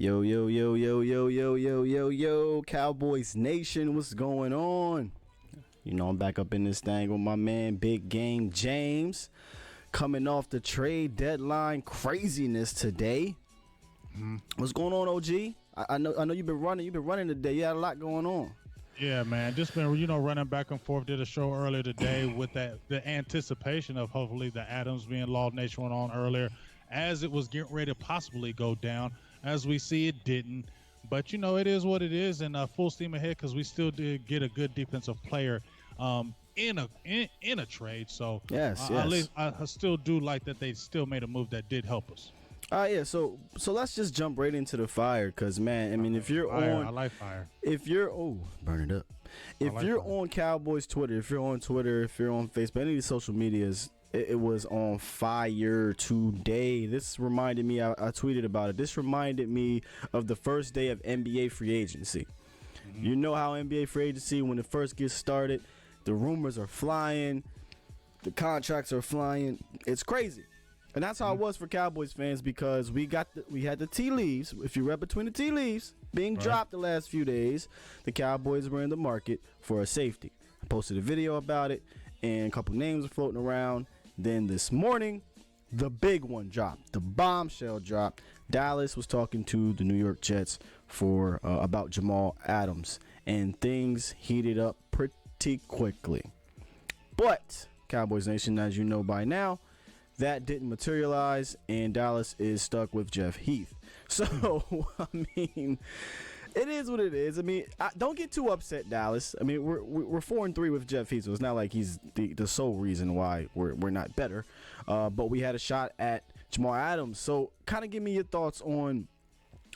Yo, yo, yo, yo, yo, yo, yo, yo, yo, Cowboys Nation, what's going on? You know, I'm back up in this thing with my man, Big Game James, coming off the trade deadline craziness today. What's going on, OG? I know you've been running today. You had a lot going on. Yeah, man, just been running back and forth. Did a show earlier today with the anticipation of hopefully the Adams being Law Nation went on earlier, as it was getting ready to possibly go down. As we see, it didn't, but it is what it is, and full steam ahead because we still did get a good defensive player in a trade. So yes. At least I still do like that they still made a move that did help us. Yeah. So let's just jump right into the fire, because man, I mean, if you're I like fire. If you're burn it up. If you're on Cowboys Twitter, if you're on Facebook, any of the social medias. It was on fire today. This reminded me, I tweeted about it. This reminded me of the first day of NBA free agency. You know how NBA free agency, when it first gets started, the rumors are flying, the contracts are flying. It's crazy. And that's how it was for Cowboys fans, because we had the tea leaves. If you read between the tea leaves being dropped the last few days, the Cowboys were in the market for a safety. I posted a video about it, and a couple names are floating around. Then this morning, the big one dropped. The bombshell dropped. Dallas was talking to the New York Jets for about Jamal Adams, and things heated up pretty quickly. But Cowboys Nation, as you know by now, that didn't materialize, and Dallas is stuck with Jeff Heath. So, I mean, it is what it is. I mean, don't get too upset, Dallas. I mean, we're 4-3 with Jeff Heath, so it's not like he's the sole reason why we're not better. But we had a shot at Jamal Adams. So, kind of give me your thoughts on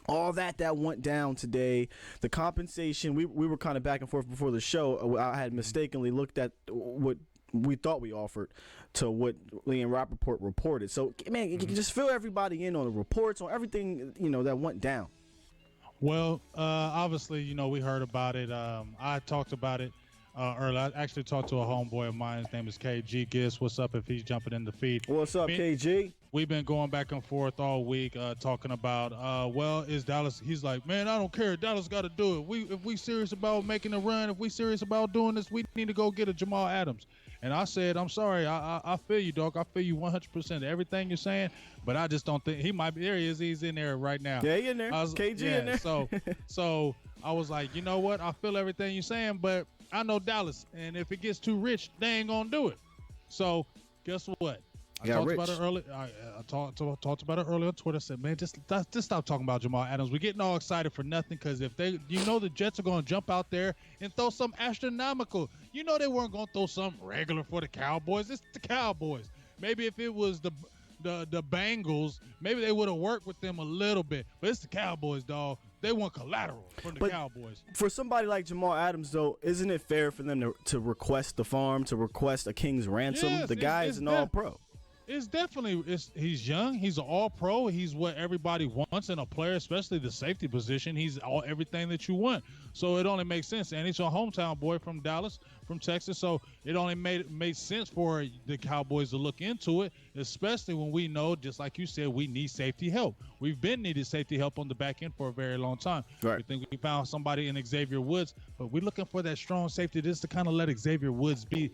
all that went down today. The compensation, we were kind of back and forth before the show. I had mistakenly looked at what we thought we offered to what Liam Rappaport reported. So, man, you can just fill everybody in on the reports, on everything that went down. Well, obviously, we heard about it. I talked about it earlier. I actually talked to a homeboy of mine. His name is KG. Giz, what's up if he's jumping in the feed? What's up, KG? We've been going back and forth all week talking about, is Dallas? He's like, man, I don't care. Dallas got to do it. If we serious about making a run, if we serious about doing this, we need to go get a Jamal Adams. And I said, I'm sorry. I feel you, dog. I feel you 100%. Everything you're saying, but I just don't think he might be. There he is. He's in there right now. Yeah, he in there. KG in there. So I was like, you know what? I feel everything you're saying, but I know Dallas, and if it gets too rich, they ain't gonna do it. So guess what? I talked about it earlier. I talked about it earlier on Twitter. I said, man, just stop talking about Jamal Adams. We're getting all excited for nothing, because if the Jets are going to jump out there and throw some astronomical. They weren't going to throw something regular for the Cowboys. It's the Cowboys. Maybe if it was the Bengals, maybe they would have worked with them a little bit. But it's the Cowboys, dog. They want collateral from the Cowboys. For somebody like Jamal Adams, though, isn't it fair for them to request the farm, to request a king's ransom? Yes, the guy is an all-pro. It's definitely he's young. He's an all-pro. He's what everybody wants in a player, especially the safety position. He's everything that you want. So it only makes sense. And he's a hometown boy from Dallas, from Texas. So it only made sense for the Cowboys to look into it, especially when we know, just like you said, we need safety help. We've been needed safety help on the back end for a very long time. Right. We think we found somebody in Xavier Woods, but we're looking for that strong safety just to kind of let Xavier Woods be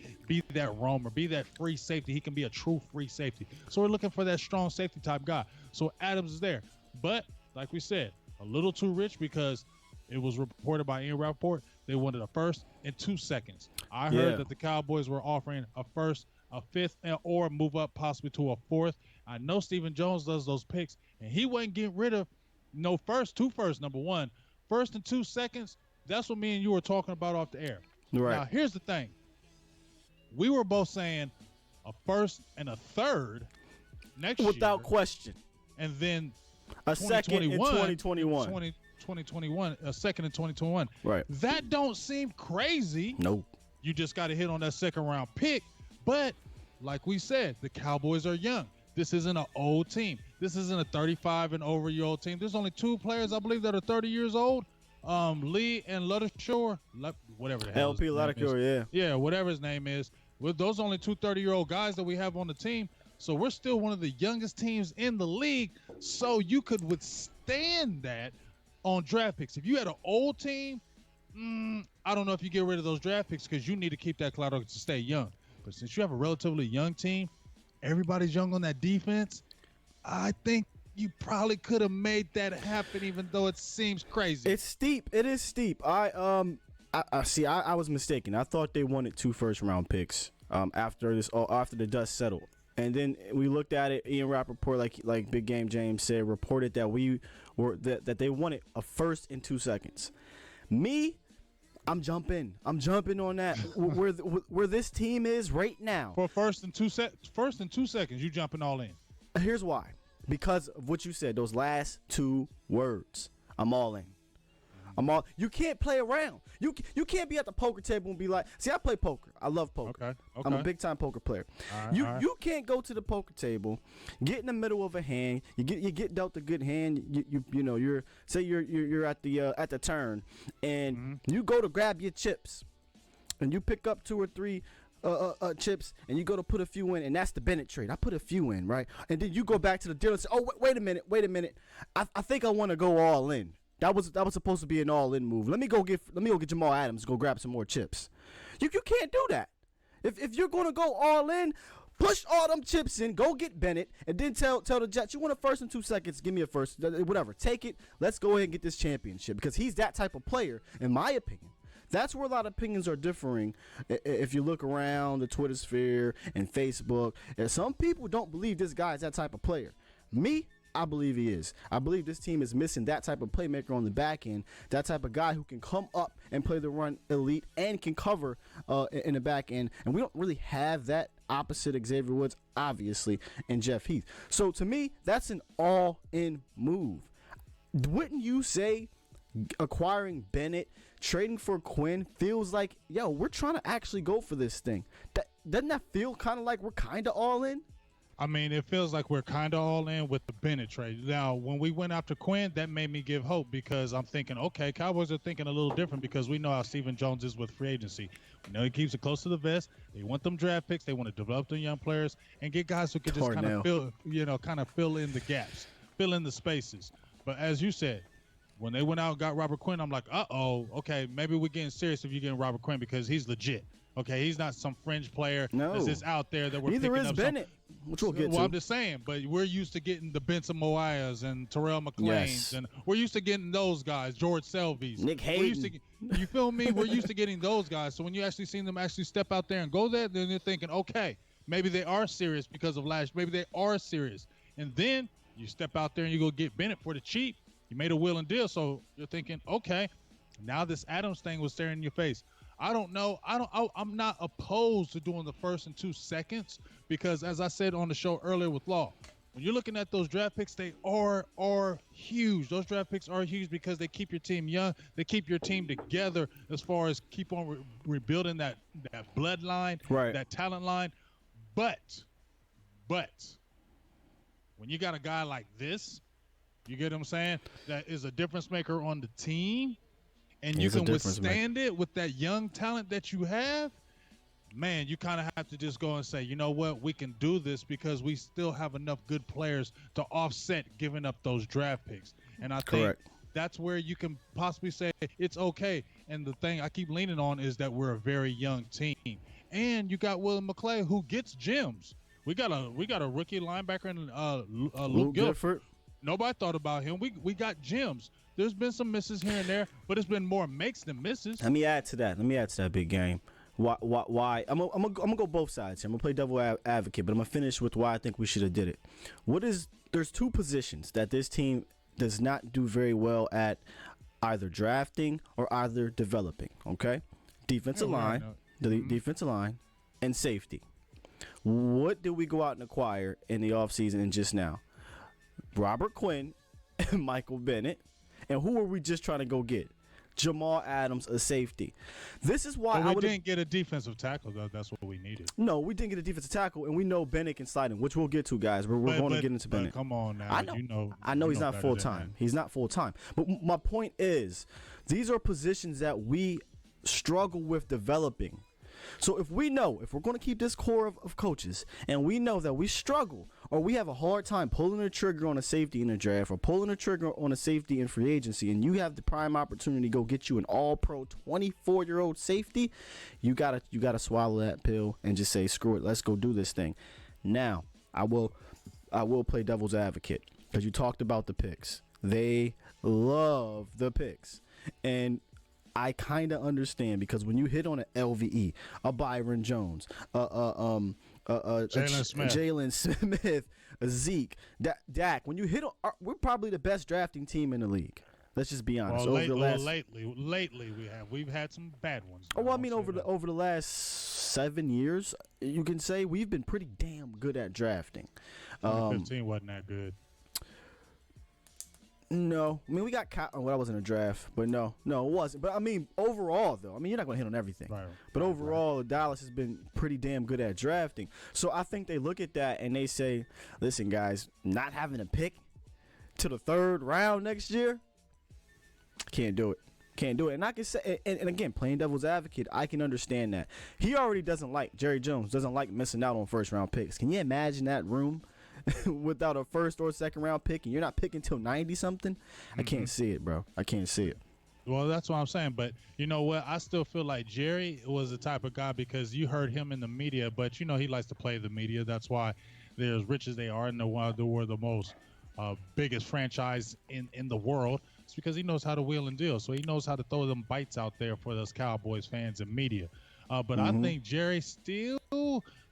that roamer, be that free safety. He can be a true free safety. So we're looking for that strong safety type guy. So Adams is there. But like we said, a little too rich, because it was reported by Ian Rappaport they wanted a first and 2 seconds. I heard that the Cowboys were offering a first, a fifth, or move up possibly to a fourth. I know Stephen Jones does those picks, and he wasn't getting rid of no two firsts, number one. First and 2 seconds, that's what me and you were talking about off the air. Right. Now, here's the thing. We were both saying a first and a third next year. Without question. And then a second in 2021. 2021, a second in 2021. Right. That don't seem crazy. Nope. You just got to hit on that second round pick. But like we said, the Cowboys are young. This isn't an old team. This isn't a 35 and over year old team. There's only two players, I believe, that are 30 years old. Lee and Ladashore, whatever the hell. LP Ladashore, yeah. Yeah, whatever his name is. With those only two 30-year-old guys that we have on the team. So we're still one of the youngest teams in the league. So you could understand that on draft picks. If you had an old team, I don't know if you get rid of those draft picks because you need to keep that collateral to stay young. But since you have a relatively young team, everybody's young on that defense, I think you probably could have made that happen, even though it seems crazy. It's steep. It is steep. I was mistaken. I thought they wanted 2 first-round picks after the dust settled. And then we looked at it. Ian Rappaport, like Big Game James said, reported that that they wanted a first in 2 seconds. Me, I'm jumping on that. where this team is right now. For first in 2 seconds, you jumping all in. Here's why. Because of what you said, those last 2 words. I'm all in. You can't play around. You can't be at the poker table and be like, see, I play poker. I love poker. Okay. I'm a big time poker player. All right. You can't go to the poker table, get in the middle of a hand. You get dealt a good hand. You're at the turn, and you go to grab your chips, and you pick up 2 or 3 chips, and you go to put a few in, and that's the Bennett trade. I put a few in, right? And then you go back to the dealer and say, oh, wait a minute. I think I want to go all in. That was supposed to be an all-in move. Let me go get Jamal Adams, go grab some more chips. You can't do that. If you're going to go all in, push all them chips in, go get Bennett, and then tell the Jets, you want a first in 2 seconds, give me a first, whatever. Take it. Let's go ahead and get this championship, because he's that type of player, in my opinion. That's where a lot of opinions are differing. If you look around the Twitter sphere and Facebook, and some people don't believe this guy is that type of player. Me, I believe he is. I believe this team is missing that type of playmaker on the back end, that type of guy who can come up and play the run elite and can cover in the back end. And we don't really have that opposite Xavier Woods, obviously, and Jeff Heath. So to me, that's an all-in move. Wouldn't you say acquiring Bennett, trading for Quinn feels like, yo, we're trying to actually go for this thing? Doesn't that feel kind of like we're kind of all in? I mean, it feels like we're kind of all in with the Bennett trade. Now, when we went after Quinn, that made me give hope, because I'm thinking, okay, Cowboys are thinking a little different, because we know how Stephen Jones is with free agency. We know he keeps it close to the vest. They want them draft picks. They want to develop them young players and get guys who can just kind of fill in the gaps, fill in the spaces. But as you said, when they went out and got Robert Quinn, I'm like, okay, maybe we're getting serious if you're getting Robert Quinn, because he's legit. Okay, he's not some fringe player that's just out there that we're Neither picking is up. Bennett, which we'll get to. I'm just saying, but we're used to getting the Benson Moayas and Terrell McClains, and we're used to getting those guys, George Selvies. Nick Hayden. You feel me? We're used to getting those guys. So when you actually see them actually step out there and go there, then you're thinking, okay, maybe they are serious because of last. Maybe they are serious. And then you step out there and you go get Bennett for the cheap. You made a will and deal, so you're thinking, okay, now this Adams thing was staring in your face. I don't know. I'm not opposed to doing the first in 2 seconds, because as I said on the show earlier with Law, when you're looking at those draft picks, they are huge. Those draft picks are huge because they keep your team young. They keep your team together as far as keep on rebuilding that bloodline, right, that talent line. But when you got a guy like this, you get what I'm saying, that is a difference maker on the team, and you can withstand it with that young talent that you have, man, you kind of have to just go and say, you know what, we can do this because we still have enough good players to offset giving up those draft picks. And I think that's where you can possibly say it's okay. And the thing I keep leaning on is that we're a very young team. And you got William McClay, who gets gems. We got a rookie linebacker in Luke Guilford. Nobody thought about him. We got gems. There's been some misses here and there, but it's been more makes than misses. Let me add to that big game. Why? I'm gonna go both sides here. I'm gonna play devil advocate, but I'm gonna finish with why I think we should have did it. There's 2 positions that this team does not do very well at, either drafting or either developing. Okay, defensive line, defensive line, and safety. What did we go out and acquire in the offseason and just now? Robert Quinn and Michael Bennett. And who are we just trying to go get? Jamal Adams, a safety. This is why we didn't get a defensive tackle, though. That's what we needed. No, we didn't get a defensive tackle, and we know Bennett can slide in, which we'll get to, guys. We're going to get into Bennett. Come on now. I know he's not full-time. He's not full-time. But my point is, these are positions that we struggle with developing. So if we're going to keep this core of coaches, and we know that we struggle or we have a hard time pulling the trigger on a safety in the draft or pulling the trigger on a safety in free agency, and you have the prime opportunity to go get you an all-pro 24-year-old safety, you gotta swallow that pill and just say, screw it, let's go do this thing. Now, I will play devil's advocate because you talked about the picks. They love the picks, and I kind of understand, because when you hit on an LVE, a Byron Jones, Jalen Smith, a Zeke, Dak, when you hit on, we're probably the best drafting team in the league. Let's just be honest. Lately we've had some bad ones. Oh, well, I mean, over the last 7 years, you can say we've been pretty damn good at drafting. 2015 wasn't that good. No, I mean, we got well, I wasn't a draft, but no, it wasn't. But I mean, overall, though, I mean, you're not going to hit on everything. Right. But overall, Dallas has been pretty damn good at drafting. So I think they look at that and they say, listen, guys, not having a pick to the 3rd round next year, can't do it. And I can say, and again, playing devil's advocate, I can understand that. He already Jerry Jones doesn't like missing out on 1st round picks. Can you imagine that room? Without a 1st or 2nd round pick, and you're not picking till 90 something, I can't see it, bro. I can't see it. Well, that's what I'm saying. But you know what? I still feel like Jerry was the type of guy, because you heard him in the media, but you know he likes to play the media. That's why they're as rich as they are, and they were the most biggest franchise in the world. It's because he knows how to wheel and deal. So he knows how to throw them bites out there for those Cowboys fans and media. But I think Jerry still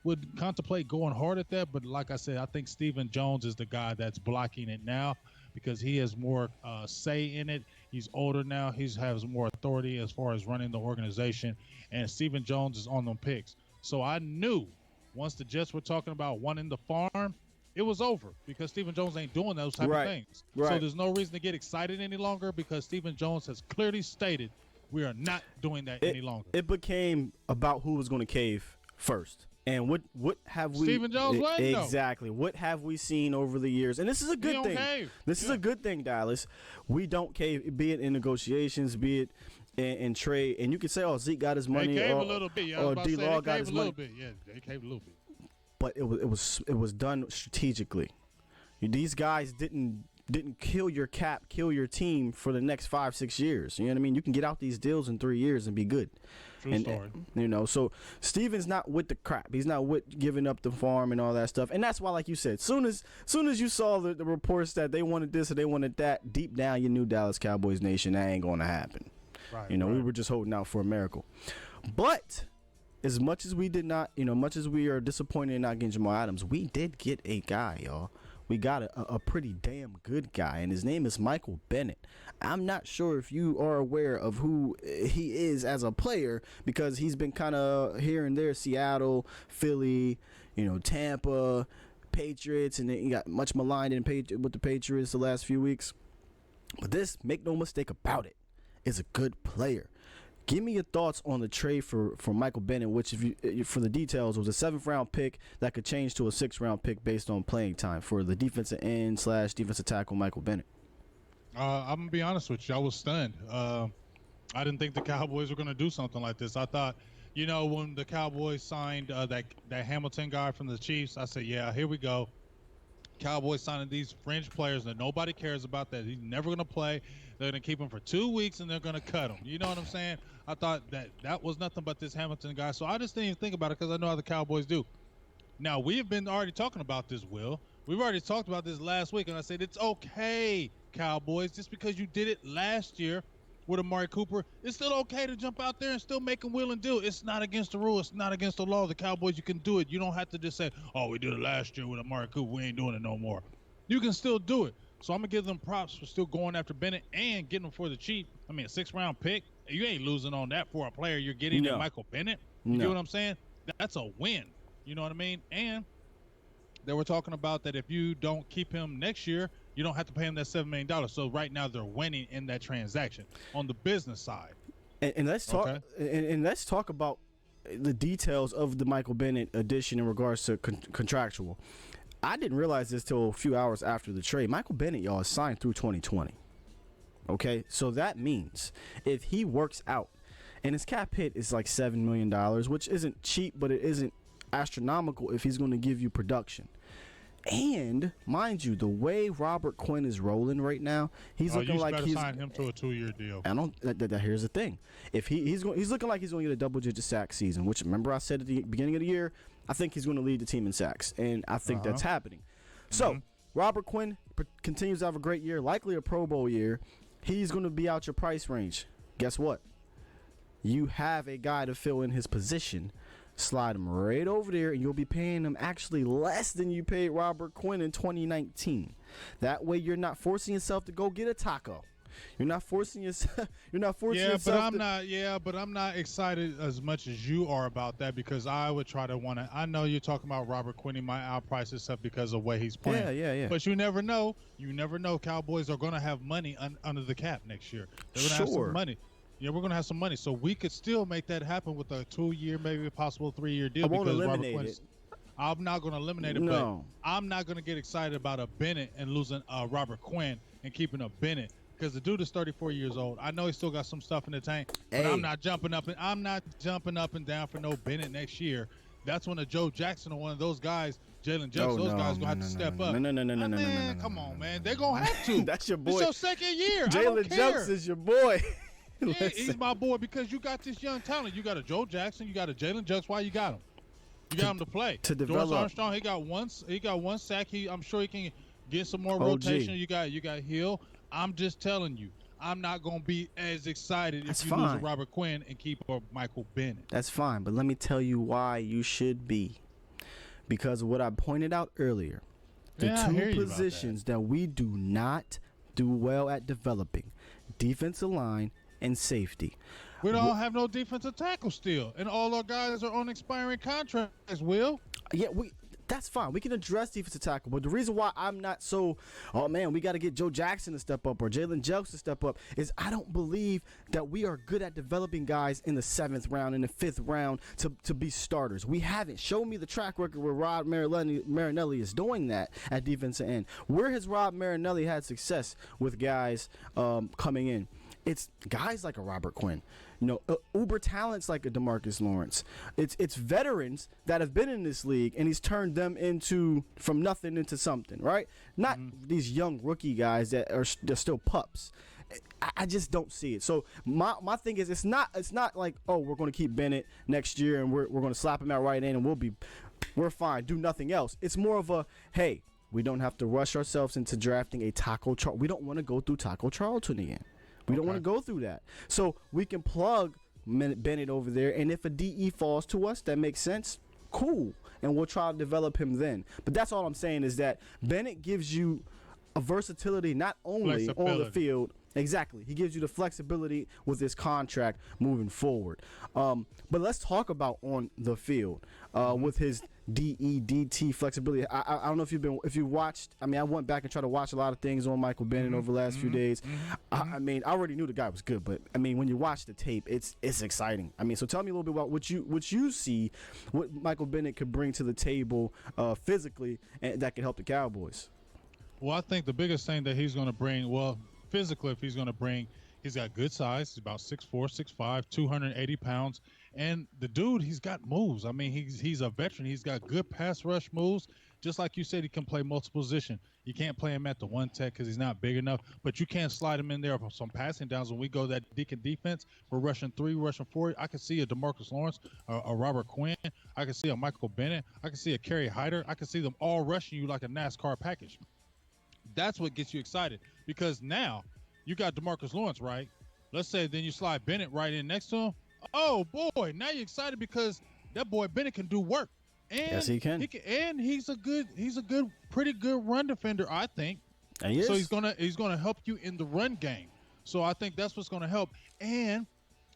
would contemplate going hard at that. But like I said, I think Stephen Jones is the guy that's blocking it now, because he has more say in it. He's older now. He has more authority as far as running the organization. And Stephen Jones is on them picks. So I knew once the Jets were talking about wanting the farm, it was over, because Stephen Jones ain't doing those type of things. Right. So there's no reason to get excited any longer, because Stephen Jones has clearly stated we are not doing that any longer. It became about who was going to cave first. And what have we? Stephen Jones wasn't, exactly. What have we seen over the years? And this is a good thing. This is a good thing, Dallas. We don't cave, be it in negotiations, be it in trade. And you can say, "Oh, Zeke got his money," they cave a little bit. Or D-Law got his money. Yeah, they caved a little bit. But it was done strategically. These guys didn't kill your cap, kill your team for the next 5-6 years. You know what I mean? You can get out these deals in 3 years and be good. True story. You know, so Steven's not with the crap. He's not with giving up the farm and all that stuff. And that's why, like you said, soon as you saw the reports that they wanted this or they wanted that, deep down you knew, Dallas Cowboys Nation, that ain't going to happen. Right, we were just holding out for a miracle. But as much as we did not, much as we are disappointed in not getting Jamal Adams, we did get a guy, y'all. We got a pretty damn good guy, and his name is Michael Bennett. I'm not sure if you are aware of who he is as a player, because he's been kind of here and there, Seattle, Philly, Tampa, Patriots, and then he got much maligned with the Patriots the last few weeks. But this, make no mistake about it, is a good player. Give me your thoughts on the trade for Michael Bennett, which, for the details, was a 7th round pick that could change to a 6th round pick based on playing time for the defensive end / defensive tackle Michael Bennett. I'm gonna be honest with you, I was stunned. I didn't think the Cowboys were gonna do something like this. I thought, when the Cowboys signed that Hamilton guy from the Chiefs, I said, yeah, here we go. Cowboys signing these fringe players that nobody cares about, that he's never going to play. They're going to keep him for 2 weeks, and they're going to cut him. You know what I'm saying? I thought that was nothing but this Hamilton guy. So I just didn't even think about it, because I know how the Cowboys do. Now, we have been already talking about this, Will. We've already talked about this last week, and I said, it's okay, Cowboys, just because you did it last year with Amari Cooper, it's still okay to jump out there and still make him will and do. It's not against the rule. It's not against the law. The Cowboys, you can do it. You don't have to just say, oh, we did it last year with Amari Cooper. We ain't doing it no more. You can still do it. So I'm going to give them props for still going after Bennett and getting him for the cheap. I mean, a 6th round pick, you ain't losing on that for a player you're getting in Michael Bennett. You know what I'm saying? That's a win. You know what I mean? And they were talking about that if you don't keep him next year, you don't have to pay him that $7 million. So right now they're winning in that transaction on the business side. And let's talk. Okay? And let's talk about the details of the Michael Bennett addition in regards to contractual. I didn't realize this till a few hours after the trade. Michael Bennett, y'all, is signed through 2020. Okay, so that means if he works out, and his cap hit is like $7 million, which isn't cheap, but it isn't astronomical if he's going to give you production. And mind you, the way Robert Quinn is rolling right now, he's looking you like better he's sign him to a 2-year deal. I don't. Here's the thing: if he's looking like he's going to get a double-digit sack season, which remember I said at the beginning of the year, I think he's going to lead the team in sacks, and I think that's happening. So Robert Quinn continues to have a great year, likely a Pro Bowl year. He's going to be out your price range. Guess what? You have a guy to fill in his position. Slide him right over there, and you'll be paying him actually less than you paid Robert Quinn in 2019. That way, you're not forcing yourself to go get a taco. You're not forcing yourself. You're not forcing yourself. But I'm not excited as much as you are about that, because I would try to want to. I know you're talking about Robert Quinn. He might outprice himself because of the way he's playing. Yeah. But you never know. You never know. Cowboys are going to have money under the cap next year. They're going to have some money. Yeah, we're going to have some money. So we could still make that happen with a 2-year, maybe a possible 3-year deal. I won't eliminate it. I'm not going to eliminate it, but I'm not going to get excited about a Bennett and losing Robert Quinn and keeping a Bennett, because the dude is 34 years old. I know he still got some stuff in the tank, but I'm not jumping up and down for no Bennett next year. That's when a Joe Jackson or one of those guys, Jalen Jukes, those guys going to have to step up. No. Come on, man. They're going to have to. That's your boy. It's your second year. Jalen Jukes is your boy. Yeah, he's my boy, because you got this young talent. You got a Joe Jackson, you got a Jalen Jukes. Why you got him? You got him to play. To develop. George Armstrong, he got one sack. I'm sure he can get some more rotation. You got Hill. I'm just telling you, I'm not gonna be as excited if you lose Robert Quinn and keep Michael Bennett. That's fine, but let me tell you why you should be. Because of what I pointed out earlier. The two positions that we do not do well at developing: defensive line and safety. We don't have no defensive tackle still, and all our guys are on expiring contracts. Will? Yeah, that's fine. We can address defensive tackle, but the reason why I'm not so, we got to get Joe Jackson to step up or Jalen Jukes to step up, is I don't believe that we are good at developing guys in the 7th round, in the 5th round to be starters. We haven't. Show me the track record where Rod Marinelli is doing that at defensive end. Where has Rod Marinelli had success with guys coming in? It's guys like a Robert Quinn, uber talents like a DeMarcus Lawrence. It's veterans that have been in this league, and he's turned them from nothing into something, right? Not these young rookie guys they're still pups. I just don't see it. So my thing is, it's not like, we're going to keep Bennett next year and we're going to slap him at right end and we're fine, do nothing else. It's more of a, hey, we don't have to rush ourselves into drafting a Taco Charlton. We don't want to go through Taco Charlton again. We don't want to go through that. So we can plug Bennett over there, and if a DE falls to us that makes sense, cool. And we'll try to develop him then. But that's all I'm saying, is that Bennett gives you a versatility not only on the field. Exactly. He gives you the flexibility with his contract moving forward. But let's talk about on the field with his DEDT flexibility. I don't know if you watched. I went back and tried to watch a lot of things on Michael Bennett over the last few days. I already knew the guy was good, but when you watch the tape, it's exciting. So tell me a little bit about what you see, what Michael Bennett could bring to the table physically, and that could help the Cowboys. Well, I think the biggest thing that he's going to bring, physically, if he's going to bring, he's got good size. He's about 6'4", 6'5", 280 pounds. And the dude, he's got moves. He's a veteran. He's got good pass rush moves. Just like you said, he can play multiple positions. You can't play him at the one tech because he's not big enough, but you can't slide him in there for some passing downs. When we go that Deacon defense, we're rushing 3, rushing 4. I can see a DeMarcus Lawrence, a Robert Quinn. I can see a Michael Bennett. I can see a Kerry Hyder. I can see them all rushing you like a NASCAR package. That's what gets you excited, because now you got DeMarcus Lawrence, right? Let's say then you slide Bennett right in next to him. Oh, boy, now you're excited because that boy Bennett can do work. And yes, he can. And he's a pretty good run defender, I think. And he is. So he's gonna help you in the run game. So I think that's what's gonna help. And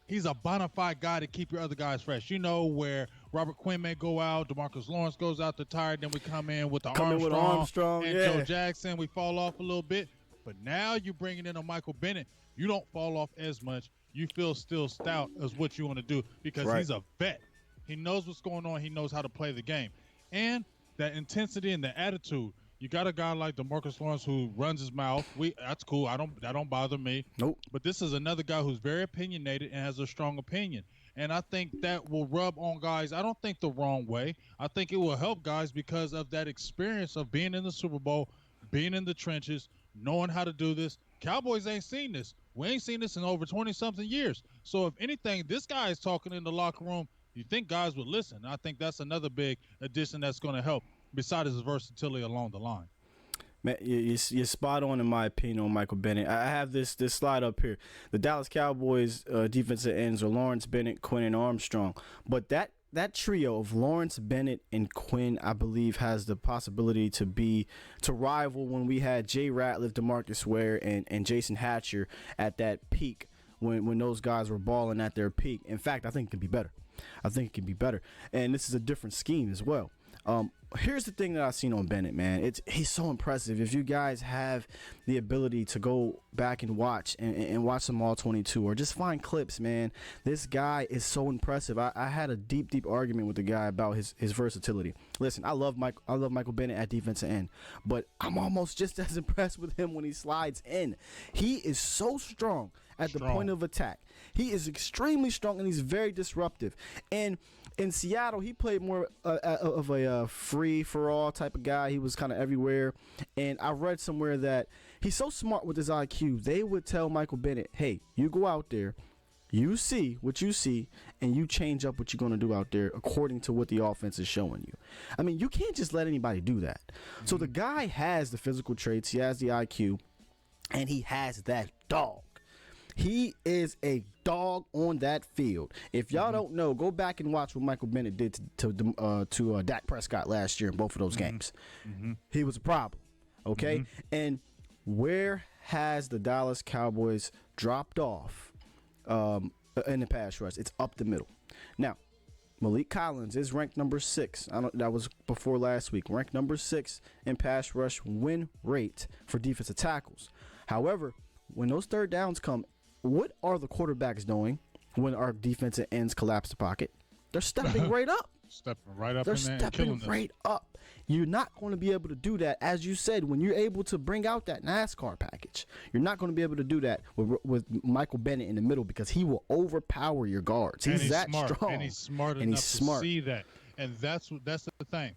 he's a bona fide guy to keep your other guys fresh. Where Robert Quinn may go out, DeMarcus Lawrence goes out to tired, then we come in with Armstrong and Joe Jackson. We fall off a little bit. But now you're bringing in a Michael Bennett. You don't fall off as much. You feel still stout as what you want to do, because he's a vet. He knows what's going on. He knows how to play the game. And that intensity and the attitude. You got a guy like DeMarcus Lawrence who runs his mouth. That's cool. That don't bother me. Nope. But this is another guy who's very opinionated and has a strong opinion. And I think that will rub on guys, I don't think the wrong way. I think it will help guys because of that experience of being in the Super Bowl, being in the trenches, knowing how to do this. Cowboys ain't seen this. We ain't seen this in over 20-something years. So if anything, this guy is talking in the locker room. You think guys would listen. I think that's another big addition that's going to help besides his versatility along the line. Man, you're spot on in my opinion on Michael Bennett. I have this slide up here. The Dallas Cowboys defensive ends are Lawrence, Bennett, Quinn, and Armstrong. But that trio of Lawrence, Bennett, and Quinn, I believe, has the possibility to rival when we had Jay Ratliff, DeMarcus Ware, and Jason Hatcher at that peak when those guys were balling at their peak. In fact, I think it can be better. And this is a different scheme as well. Here's the thing that I've seen on Bennett, man. He's so impressive. If you guys have the ability to go back and watch and watch them all 22 or just find clips, man, this guy is so impressive. I had a deep argument with the guy about his versatility. Listen, I love Michael Bennett at defensive end, but I'm almost just as impressed with him when he slides in. He is so strong at the point of attack. He is extremely strong, and he's very disruptive. And in Seattle, he played more of a free-for-all type of guy. He was kind of everywhere. And I read somewhere that he's so smart with his IQ, they would tell Michael Bennett, hey, you go out there, you see what you see, and you change up what you're going to do out there according to what the offense is showing you. I mean, you can't just let anybody do that. Mm-hmm. So the guy has the physical traits, he has the IQ, and he has that dog. He is a dog on that field. If y'all don't know, go back and watch what Michael Bennett did to Dak Prescott last year in both of those games. Mm-hmm. He was a problem, okay? Mm-hmm. And where has the Dallas Cowboys dropped off in the pass rush? It's up the middle. Now, Malik Collins is ranked number 6. That was before last week. Ranked number 6 in pass rush win rate for defensive tackles. However, when those third downs come, what are the quarterbacks doing when our defensive ends collapse the pocket? They're stepping right up. Stepping right up. They're stepping right up. You're not going to be able to do that, as you said, when you're able to bring out that NASCAR package. You're not going to be able to do that with Michael Bennett in the middle because he will overpower your guards. He's that smart, strong. And he's smart enough to see that. And that's the thing.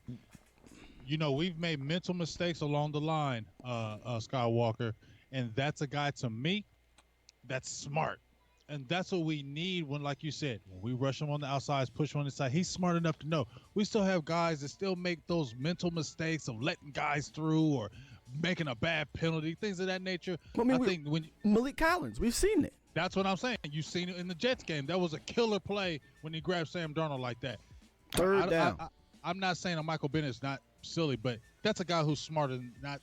You know, we've made mental mistakes along the line, Skywalker, and that's a guy, to me, that's smart. And that's what we need when, like you said, when we rush him on the outside, push him on the side, he's smart enough to know. We still have guys that still make those mental mistakes of letting guys through or making a bad penalty, things of that nature. I think when Malik Collins, we've seen it. That's what I'm saying. You've seen it in the Jets game. That was a killer play when he grabbed Sam Darnold like that. Third down. I'm not saying that Michael Bennett's not silly, but that's a guy who's smarter than not.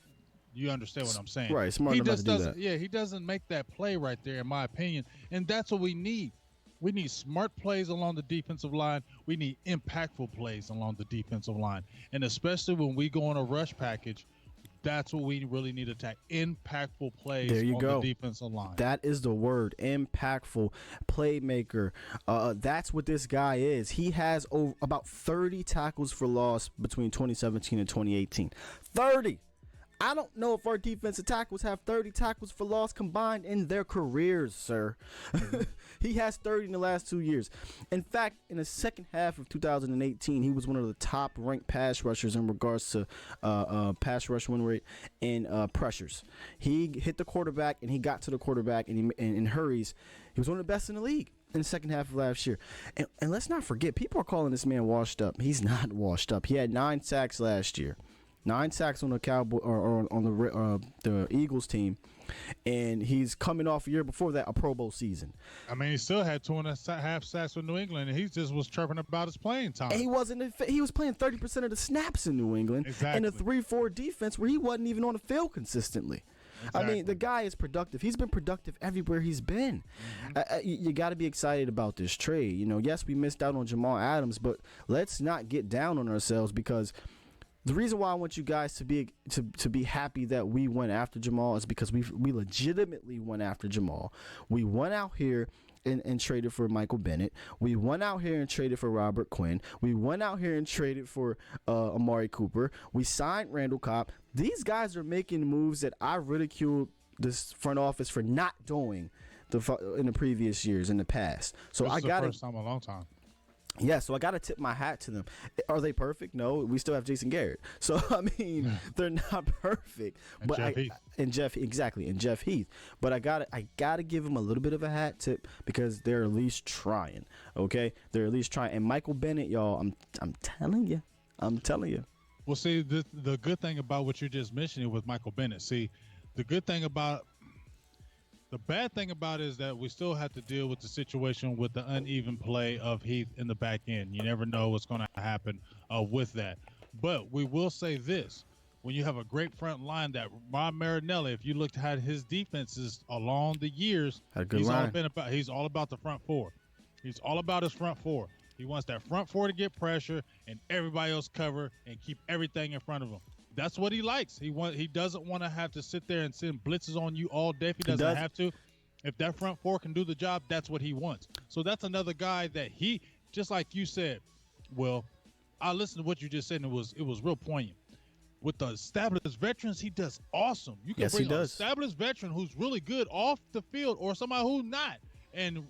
You understand what I'm saying? Right, smart enough to do that. Yeah, he doesn't make that play right there, in my opinion, and that's what we need. We need smart plays along the defensive line. We need impactful plays along the defensive line, and especially when we go on a rush package, that's what we really need to attack. Impactful plays on the defensive line. That is the word, impactful playmaker. That's what this guy is. He has about 30 tackles for loss between 2017 and 2018. 30. I don't know if our defensive tackles have 30 tackles for loss combined in their careers, sir. He has 30 in the last 2 years. In fact, in the second half of 2018, he was one of the top-ranked pass rushers in regards to pass rush win rate and pressures. He hit the quarterback, and he got to the quarterback and in hurries. He was one of the best in the league in the second half of last year. And let's not forget, people are calling this man washed up. He's not washed up. He had 9 sacks last year. 9 sacks on the Cowboy or on the Eagles team, and he's coming off a year before that, a Pro Bowl season. I mean, he still had 2.5 sacks with New England, and he just was chirping about his playing time. And he was playing 30% of the snaps in New England in a 3-4 defense where he wasn't even on the field consistently. Exactly. I mean, the guy is productive. He's been productive everywhere he's been. Mm-hmm. You got to be excited about this trade. You know, yes, we missed out on Jamal Adams, but let's not get down on ourselves because the reason why I want you guys to be happy that we went after Jamal is because we legitimately went after Jamal. We went out here and traded for Michael Bennett. We went out here and traded for Robert Quinn. We went out here and traded for Amari Cooper. We signed Randall Cobb. These guys are making moves that I ridiculed this front office for not doing in the previous years in the past. So This I is the got first time in a long time. Yeah, so I got to tip my hat to them. Are they perfect? No, we still have Jason Garrett. So I mean, they're not perfect. And But Jeff Heath. and Jeff Heath. But I got to give them a little bit of a hat tip because they're at least trying. Okay, they're at least trying. And Michael Bennett, y'all, I'm telling you. Well, see, the good thing about what you just mentioned with Michael Bennett. See, the bad thing about it is that we still have to deal with the situation with the uneven play of Heath in the back end. You never know what's going to happen with that. But we will say this. When you have a great front line that Ron Marinelli, if you looked at his defenses along the years, he's all about the front four. He's all about his front four. He wants that front four to get pressure and everybody else cover and keep everything in front of him. That's what he likes. He doesn't want to have to sit there and send blitzes on you all day if he doesn't have to. If that front four can do the job, that's what he wants. So that's another guy that he, just like you said, well, I listened to what you just said and it was real poignant. With the established veterans, he does awesome. You can bring an established veteran who's really good off the field or somebody who's not. And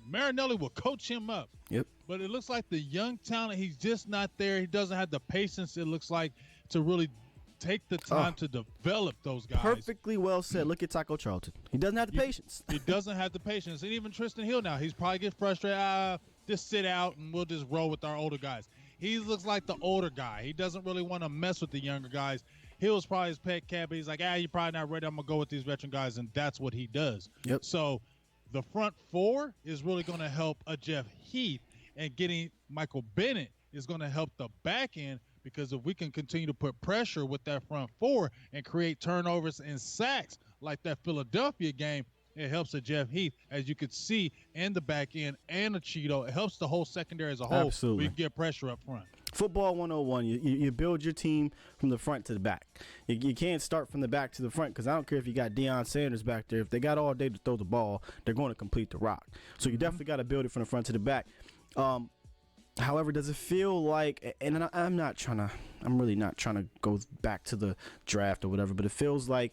Marinelli will coach him up. Yep. But it looks like the young talent, he's just not there. He doesn't have the patience, it looks like, to really take the time to develop those guys. Perfectly well said. Look at Taco Charlton. He doesn't have the patience. He doesn't have the patience. And even Tristan Hill now, he's probably get frustrated. Just sit out and we'll just roll with our older guys. He looks like the older guy. He doesn't really want to mess with the younger guys. Hill's probably his pet cat, but he's like, you're probably not ready. I'm going to go with these veteran guys, and that's what he does. Yep. So the front four is really going to help a Jeff Heath, and getting Michael Bennett is going to help the back end, because if we can continue to put pressure with that front four and create turnovers and sacks like that Philadelphia game, it helps a Jeff Heath, as you could see, and the back end and the Cheeto. It helps the whole secondary as a whole. Absolutely. We can get pressure up front. Football 101, you build your team from the front to the back. You can't start from the back to the front, because I don't care if you got Deion Sanders back there. If they got all day to throw the ball, they're going to complete the rock. So you definitely got to build it from the front to the back. However, does it feel like, and I'm really not trying to go back to the draft or whatever, but it feels like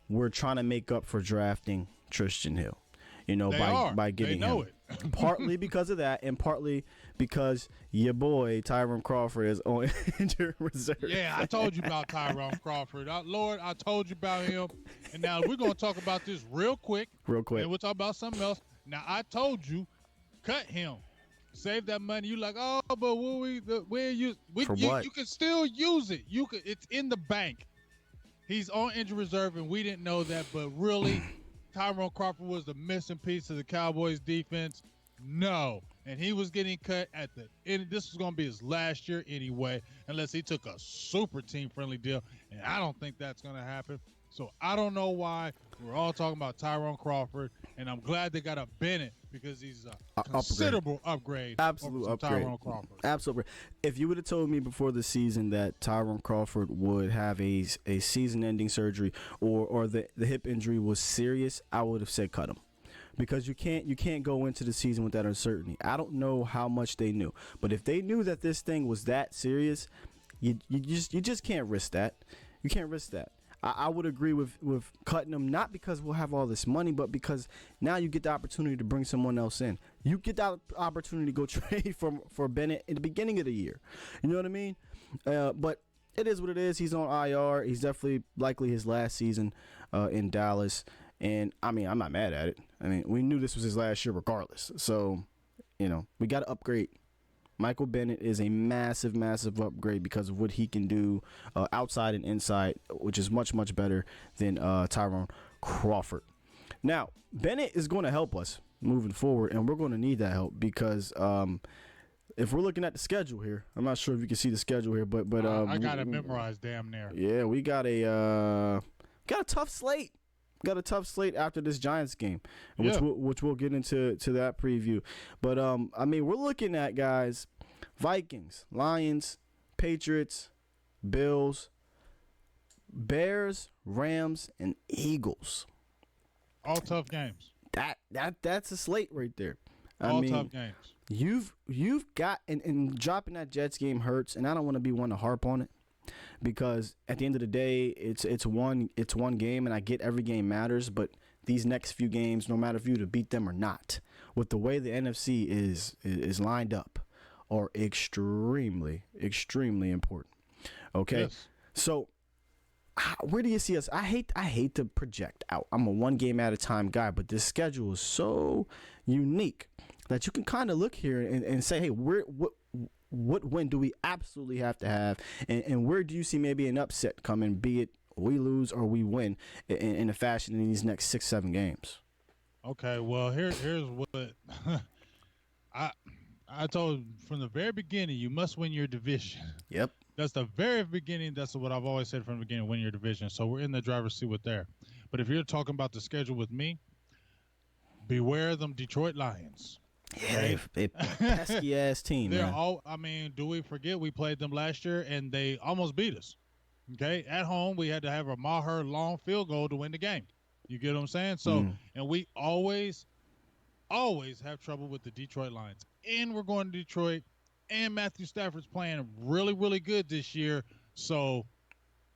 we're trying to make up for drafting Tristan Hill, by getting him. It. Partly because of that, and partly because your boy Tyrone Crawford is on injured reserve. Yeah, I told you about Tyrone Crawford. Lord, I told you about him. And now we're going to talk about this real quick. And we'll talk about something else. Now, I told you, cut him. Save that money. You like, but you can still use it. It's in the bank. He's on injured reserve, and we didn't know that, but really, Tyrone Crawford was the missing piece of the Cowboys defense. No. And he was getting cut at the end. This was going to be his last year anyway, unless he took a super team-friendly deal. And I don't think that's going to happen. So I don't know why we're all talking about Tyrone Crawford. And I'm glad they got a Bennett, because he's a considerable upgrade. Absolute upgrade. Tyrone Crawford. Absolutely. If you would have told me before the season that Tyrone Crawford would have a season-ending surgery or the hip injury was serious, I would have said cut him. Because you can't go into the season with that uncertainty. I don't know how much they knew, but if they knew that this thing was that serious, you just can't risk that. You can't risk that. I would agree with cutting them, not because we'll have all this money, but because now you get the opportunity to bring someone else in. You get that opportunity to go trade for Bennett in the beginning of the year. You know what I mean? But it is what it is. He's on IR. He's definitely likely his last season in Dallas. And, I mean, I'm not mad at it. I mean, we knew this was his last year regardless. So, we got to upgrade. Michael Bennett is a massive, massive upgrade because of what he can do outside and inside, which is much, much better than Tyrone Crawford. Now, Bennett is going to help us moving forward, and we're going to need that help because if we're looking at the schedule here, I'm not sure if you can see the schedule here, but I got it memorized damn near. Yeah, we got a tough slate. Got a tough slate after this Giants game, which we'll get into that preview. But we're looking at, guys, Vikings, Lions, Patriots, Bills, Bears, Rams, and Eagles. All tough games. That's a slate right there. All tough games. You've got and dropping that Jets game hurts, and I don't want to be one to harp on it. Because at the end of the day, it's one game, and I get every game matters. But these next few games, no matter if you to beat them or not, with the way the NFC is lined up, are extremely, extremely important. Okay, Yes. so where do you see us? I hate to project out. I'm a one game at a time guy, but this schedule is so unique that you can kind of look here and say, hey, what win do we absolutely have to have, and where do you see maybe an upset coming, be it we lose or we win in a fashion in these next 6-7 games? Okay, well here's what I told from the very beginning. You must win your division. Yep. That's the very beginning. That's what I've always said from the beginning. Win your division. So we're in the driver's seat with there. But if you're talking about the schedule with me, beware them Detroit Lions. Yeah, Right? they pesky ass team. They're Man. all. I mean, do we forget we played them last year and they almost beat us? Okay, at home we had to have a Maher long field goal to win the game. You get what I'm saying? So, and we always have trouble with the Detroit Lions. And we're going to Detroit, and Matthew Stafford's playing really, really good this year. So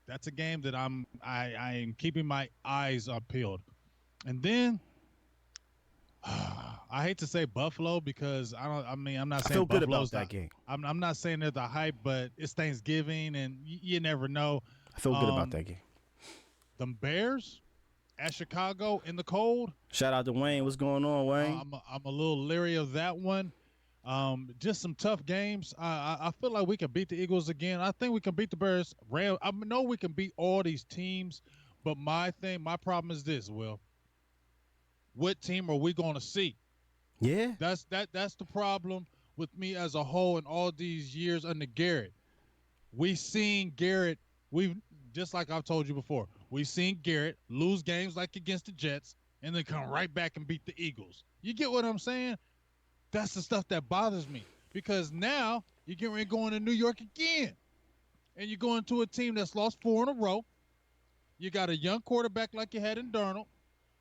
that's a game that I am keeping my eyes peeled. And then I hate to say Buffalo because I'm not saying I feel good about Buffalo's that game. I'm not saying they're the hype, but it's Thanksgiving and you never know. I feel good about that game. Them Bears at Chicago in the cold. Shout out to Wayne. What's going on, Wayne? I'm a little leery of that one. Just some tough games. I feel like we can beat the Eagles again. I think we can beat the Bears. I know we can beat all these teams, but my problem is this, Will. What team are we going to see? Yeah. That's the problem with me as a whole in all these years under Garrett. We seen Garrett, just like I've told you before, we seen Garrett lose games like against the Jets and then come right back and beat the Eagles. You get what I'm saying? That's the stuff that bothers me because now you're getting ready to go into New York again. And you're going to a team that's lost 4 in a row. You got a young quarterback like you had in Darnold.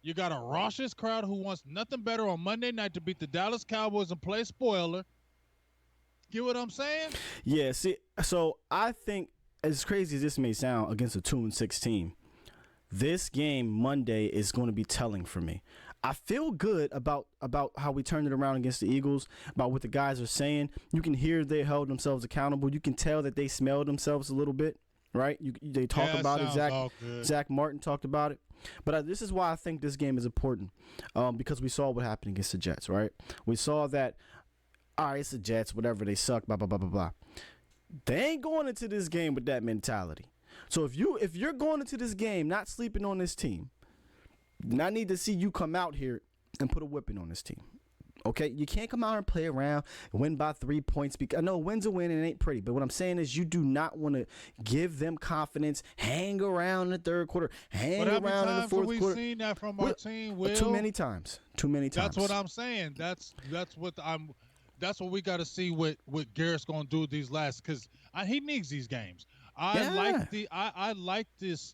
You got a raucous crowd who wants nothing better on Monday night to beat the Dallas Cowboys and play spoiler. Get what I'm saying? Yeah, see, so I think, as crazy as this may sound, against a 2-6 team, this game Monday is going to be telling for me. I feel good about how we turned it around against the Eagles, about what the guys are saying. You can hear they held themselves accountable. You can tell that they smelled themselves a little bit, right? They talk about it. Zach Martin talked about it. But this is why I think this game is important, because we saw what happened against the Jets, right? We saw that, all right, it's the Jets, whatever, they suck, blah, blah, blah, blah, blah. They ain't going into this game with that mentality. So if you're going into this game not sleeping on this team, then I need to see you come out here and put a whipping on this team. Okay, you can't come out and play around and win by 3 points. Because I know a win's a win and it ain't pretty. But what I'm saying is you do not want to give them confidence, hang around in the third quarter, hang around in the fourth quarter. But how many times have we seen that from our team, Will? Too many times. That's what I'm saying. That's what we got to see what Garrett's going to do with these last, because he needs these games. I like this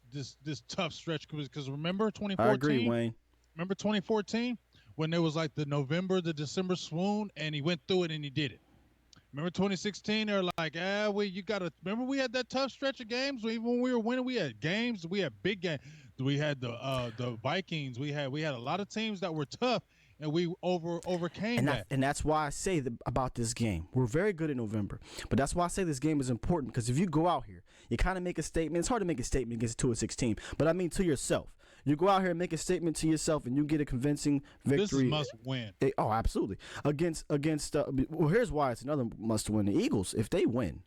tough stretch because remember 2014. I agree, Wayne. Remember 2014 when there was like the November, the December swoon, and he went through it and he did it. Remember 2016? They're like, you got to remember we had that tough stretch of games. Even when we were winning, we had games. We had big games. We had the Vikings. We had a lot of teams that were tough. And we overcame that. And that's why I say about this game. We're very good in November. But that's why I say this game is important. Because if you go out here, you kind of make a statement. It's hard to make a statement against a 2-6 team. But I mean to yourself. You go out here and make a statement to yourself, and you get a convincing victory. This is must win. Absolutely. Against well, here's why it's another must win. The Eagles, if they win,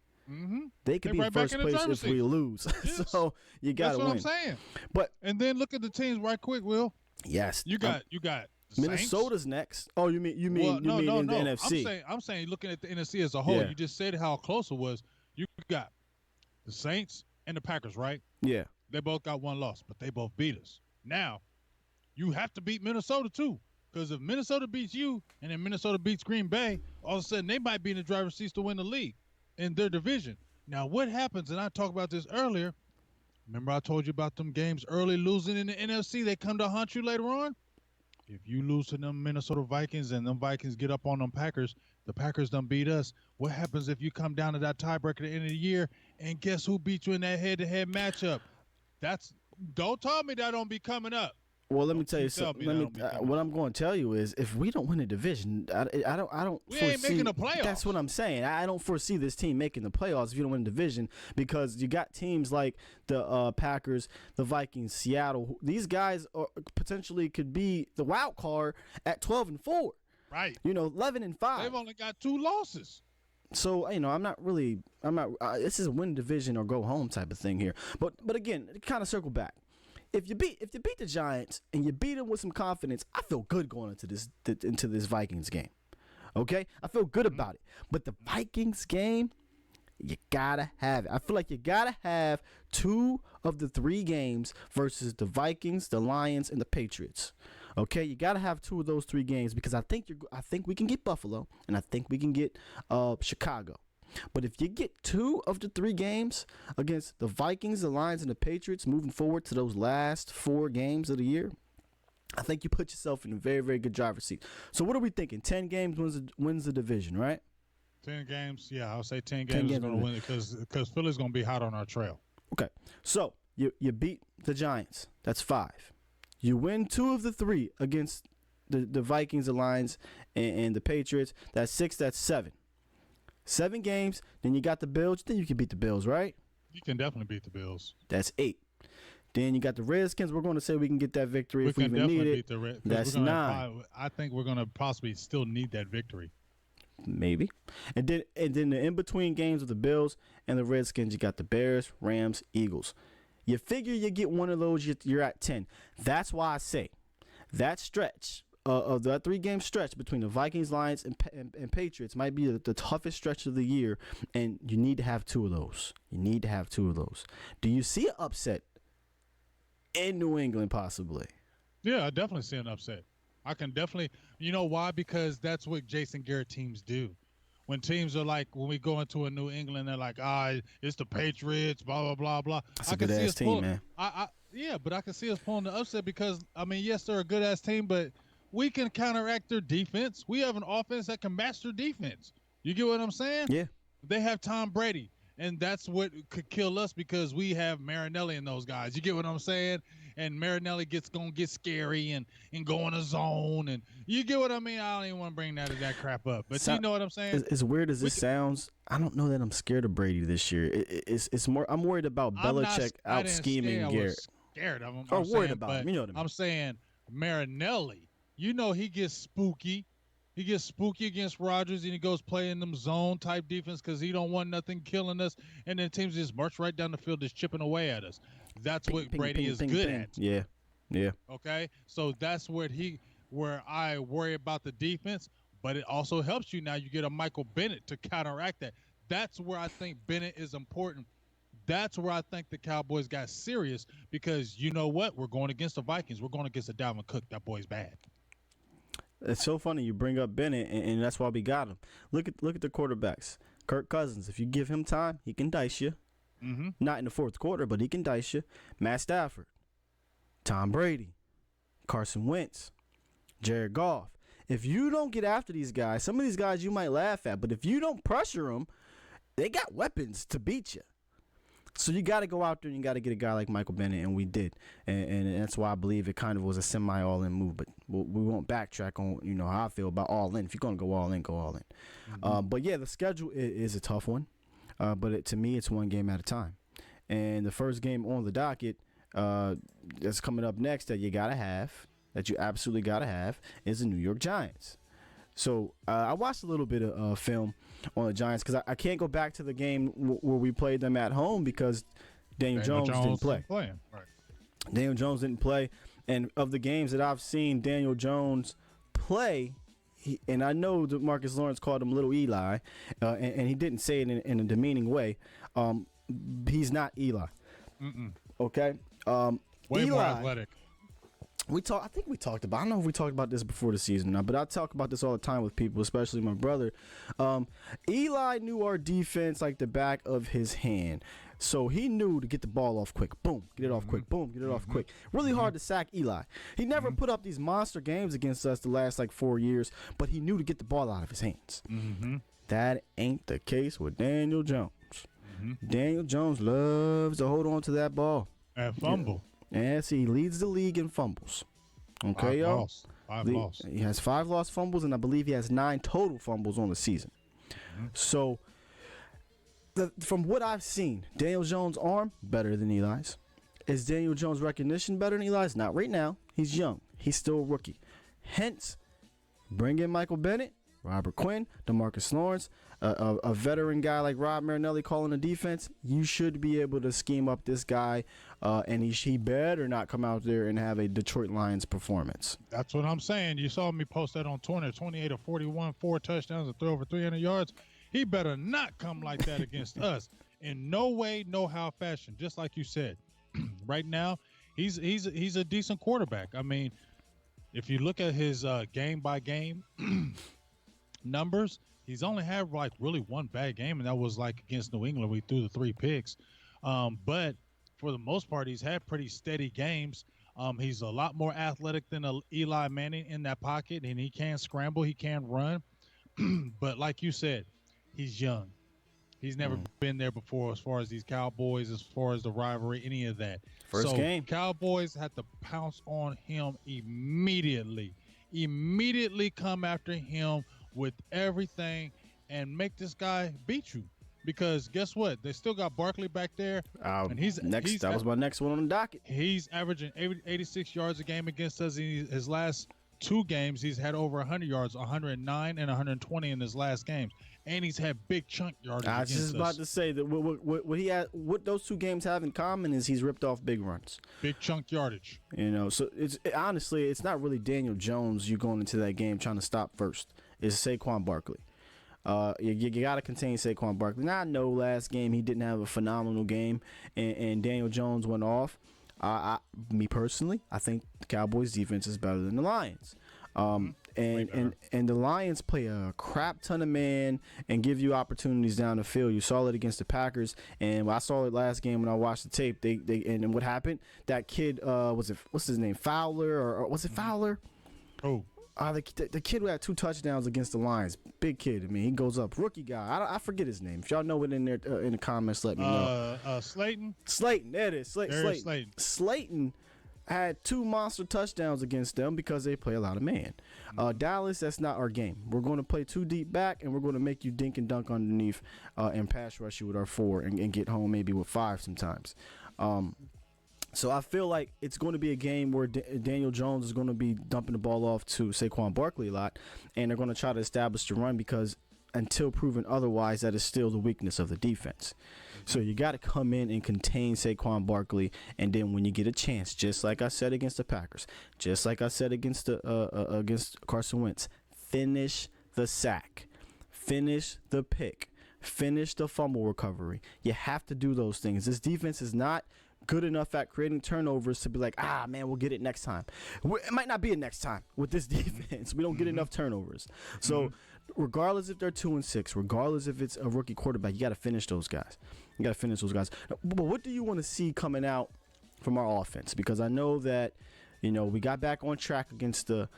they could be right first place if we lose. Yes. So you got to win. That's what I'm saying. But and then look at the teams right quick, Will. Yes. You got Minnesota's next. Oh, you mean in the NFC? I'm saying looking at the NFC as a whole. Yeah. You just said how close it was. You got the Saints and the Packers, right? Yeah. They both got one loss, but they both beat us. Now, you have to beat Minnesota too, because if Minnesota beats you and then Minnesota beats Green Bay, all of a sudden they might be in the driver's seat to win the league in their division. Now, what happens? And I talked about this earlier. Remember, I told you about them games early losing in the NFC. They come to haunt you later on. If you lose to them Minnesota Vikings and them Vikings get up on them Packers, the Packers done beat us. What happens if you come down to that tiebreaker at the end of the year and guess who beat you in that head-to-head matchup? Don't tell me that don't be coming up. Well, let me tell you something. What I'm going to tell you is, if we don't win a division, I don't. We ain't making the playoffs. That's what I'm saying. I don't foresee this team making the playoffs if you don't win a division, because you got teams like the Packers, the Vikings, Seattle. These guys potentially could be the wild card at 12-4. Right. 11-5. They've only got 2 losses. So, I'm not. This is a win division or go home type of thing here. But again, kind of circle back. If you beat the Giants and you beat them with some confidence, I feel good going into this Vikings game. Okay, I feel good about it. But the Vikings game, you gotta have it. I feel like you gotta have 2 of the 3 games versus the Vikings, the Lions, and the Patriots. Okay, you gotta have 2 of those 3 games, because I think we can get Buffalo, and I think we can get Chicago. But if you get 2 of the 3 games against the Vikings, the Lions, and the Patriots moving forward to those last 4 games of the year, I think you put yourself in a very, very good driver's seat. So what are we thinking? 10 games wins the division, right? 10 games, yeah. I'll say 10 games is going to win it, because Philly's going to be hot on our trail. Okay, so you beat the Giants. That's 5. You win 2 of the 3 against the Vikings, the Lions, and the Patriots. That's 6. That's 7. 7 games, then you got the Bills. Then you can beat the Bills, right? You can definitely beat the Bills. That's 8. Then you got the Redskins. We're going to say we can get that victory if we even need it. That's 9. I think we're going to possibly still need that victory. Maybe. And then the in-between games of the Bills and the Redskins, you got the Bears, Rams, Eagles. You figure you get one of those, you're at 10. That's why I say that stretch of that 3-game stretch between the Vikings, Lions, and Patriots might be the toughest stretch of the year, and you need to have 2 of those. Do you see an upset in New England possibly? Yeah, I definitely see an upset. I can definitely. You know why? Because that's what Jason Garrett teams do. When teams are like, when we go into a New England, they're like, it's the Patriots, blah, blah, blah, blah. That's a good-ass team, man. Yeah, but I can see us pulling the upset because, yes, they're a good-ass team, but we can counteract their defense. We have an offense that can match their defense. You get what I'm saying? Yeah. They have Tom Brady, and that's what could kill us because we have Marinelli and those guys. You get what I'm saying? And Marinelli gonna get scary and go in a zone, and you get what I mean. I don't even want to bring that crap up, but you know what I'm saying. As weird as this sounds, I don't know that I'm scared of Brady this year. It's more. I'm worried about Belichick out scheming Garrett. Scared of him. Or worried about him. You know what I mean? I'm saying Marinelli. He gets spooky. He gets spooky against Rodgers, and he goes play in them zone type defense because he don't want nothing killing us. And then teams just march right down the field, just chipping away at us. That's what Brady is good at. Yeah. Okay, so that's where I worry about the defense, but it also helps you now. You get a Michael Bennett to counteract that. That's where I think Bennett is important. That's where I think the Cowboys got serious because you know what? We're going against the Vikings. We're going against a Dalvin Cook. That boy's bad. It's so funny you bring up Bennett, and that's why we got him. Look at the quarterbacks. Kirk Cousins, if you give him time, he can dice you. Mm-hmm. Not in the 4th quarter, but he can dice you. Matt Stafford, Tom Brady, Carson Wentz, Jared Goff. If you don't get after these guys, some of these guys you might laugh at, but if you don't pressure them, they got weapons to beat you. So you got to go out there and you got to get a guy like Michael Bennett, and we did. And that's why I believe it kind of was a semi-all-in move. But we won't backtrack on how I feel about all-in. If you're going to go all-in, go all-in. Mm-hmm. But, yeah, the schedule is a tough one. But to me, it's one game at a time. And the first game on the docket that's coming up next that you absolutely got to have, is the New York Giants. So I watched a little bit of film on the Giants because I can't go back to the game where we played them at home because Daniel Jones didn't play. Right. Daniel Jones didn't play. And of the games that I've seen Daniel Jones play, and I know that Marcus Lawrence called him Little Eli, and he didn't say it in a demeaning way. He's not Eli. Mm-mm. Okay? Way Eli, more athletic. I don't know if we talked about this before the season or not, but I talk about this all the time with people, especially my brother. Eli knew our defense like the back of his hand. So he knew to get the ball off quick. Boom. Get it off quick. Boom. Get it off quick. Really hard to sack Eli. He never put up these monster games against us the last 4 years, but he knew to get the ball out of his hands. Mm-hmm. That ain't the case with Daniel Jones. Mm-hmm. Daniel Jones loves to hold on to that ball. And fumble. Yeah, see, he leads the league in fumbles. Okay, y'all. Five lost. He has 5 lost fumbles, and I believe he has 9 total fumbles on the season. So, from what I've seen, Daniel Jones' arm better than Eli's. Is Daniel Jones' recognition better than Eli's? Not right now. He's young. He's still a rookie. Hence, bring in Michael Bennett, Robert Quinn, DeMarcus Lawrence, a veteran guy like Rob Marinelli calling the defense. You should be able to scheme up this guy, and he better not come out there and have a Detroit Lions performance. That's what I'm saying. You saw me post that on Twitter, 28 of 41, 4 touchdowns and throw over 300 yards. He better not come like that against us. In no way, no how, fashion. Just like you said, right now, he's a decent quarterback. I mean, if you look at his game by game numbers, he's only had like really one bad game, and that was like against New England. We threw the 3 picks, but for the most part, he's had pretty steady games. He's a lot more athletic than Eli Manning in that pocket, and he can scramble, he can run. But like you said, he's young. He's never been there before as far as these Cowboys, as far as the rivalry, any of that. First game. Cowboys had to pounce on him immediately. Immediately come after him with everything and make this guy beat you. Because guess what? They still got Barkley back there. And that was my next one on the docket. He's averaging 86 yards a game against us. His last 2 games, he's had over 100 yards, 109 and 120 in his last games. And he's had big chunk yardage. I was just about to say that what those 2 games have in common is he's ripped off big runs. Big chunk yardage. So honestly, it's not really Daniel Jones you going into that game trying to stop first. It's Saquon Barkley. You got to contain Saquon Barkley. Now, I know last game he didn't have a phenomenal game, and Daniel Jones went off. Me personally, I think the Cowboys' defense is better than the Lions. And the Lions play a crap ton of man and give you opportunities down the field. You saw it against the Packers, and I saw it last game when I watched the tape. And what happened? That kid, what's his name? Fowler or was it Fowler? Oh. The kid who had 2 touchdowns against the Lions, big kid. I mean, he goes up, rookie guy. I forget his name. If y'all know it in there in the comments, let me know. Slayton. There it is. Slayton. Slayton had 2 monster touchdowns against them because they play a lot of man. Dallas, that's not our game. We're going to play 2 deep back, and we're going to make you dink and dunk underneath and pass rush you with our 4 and get home maybe with 5 sometimes. So I feel like it's going to be a game where Daniel Jones is going to be dumping the ball off to Saquon Barkley a lot, and they're going to try to establish the run because until proven otherwise, that is still the weakness of the defense. So you got to come in and contain Saquon Barkley, and then when you get a chance, just like I said against the Packers, just like I said against Carson Wentz, finish the sack, finish the pick, finish the fumble recovery. You have to do those things. This defense is not good enough at creating turnovers to be like, man, we'll get it next time. It might not be a next time with this defense. We don't get enough turnovers. So regardless if they're 2-6, regardless if it's a rookie quarterback, you got to finish those guys. But what do you want to see coming out from our offense? Because I know that, we got back on track against the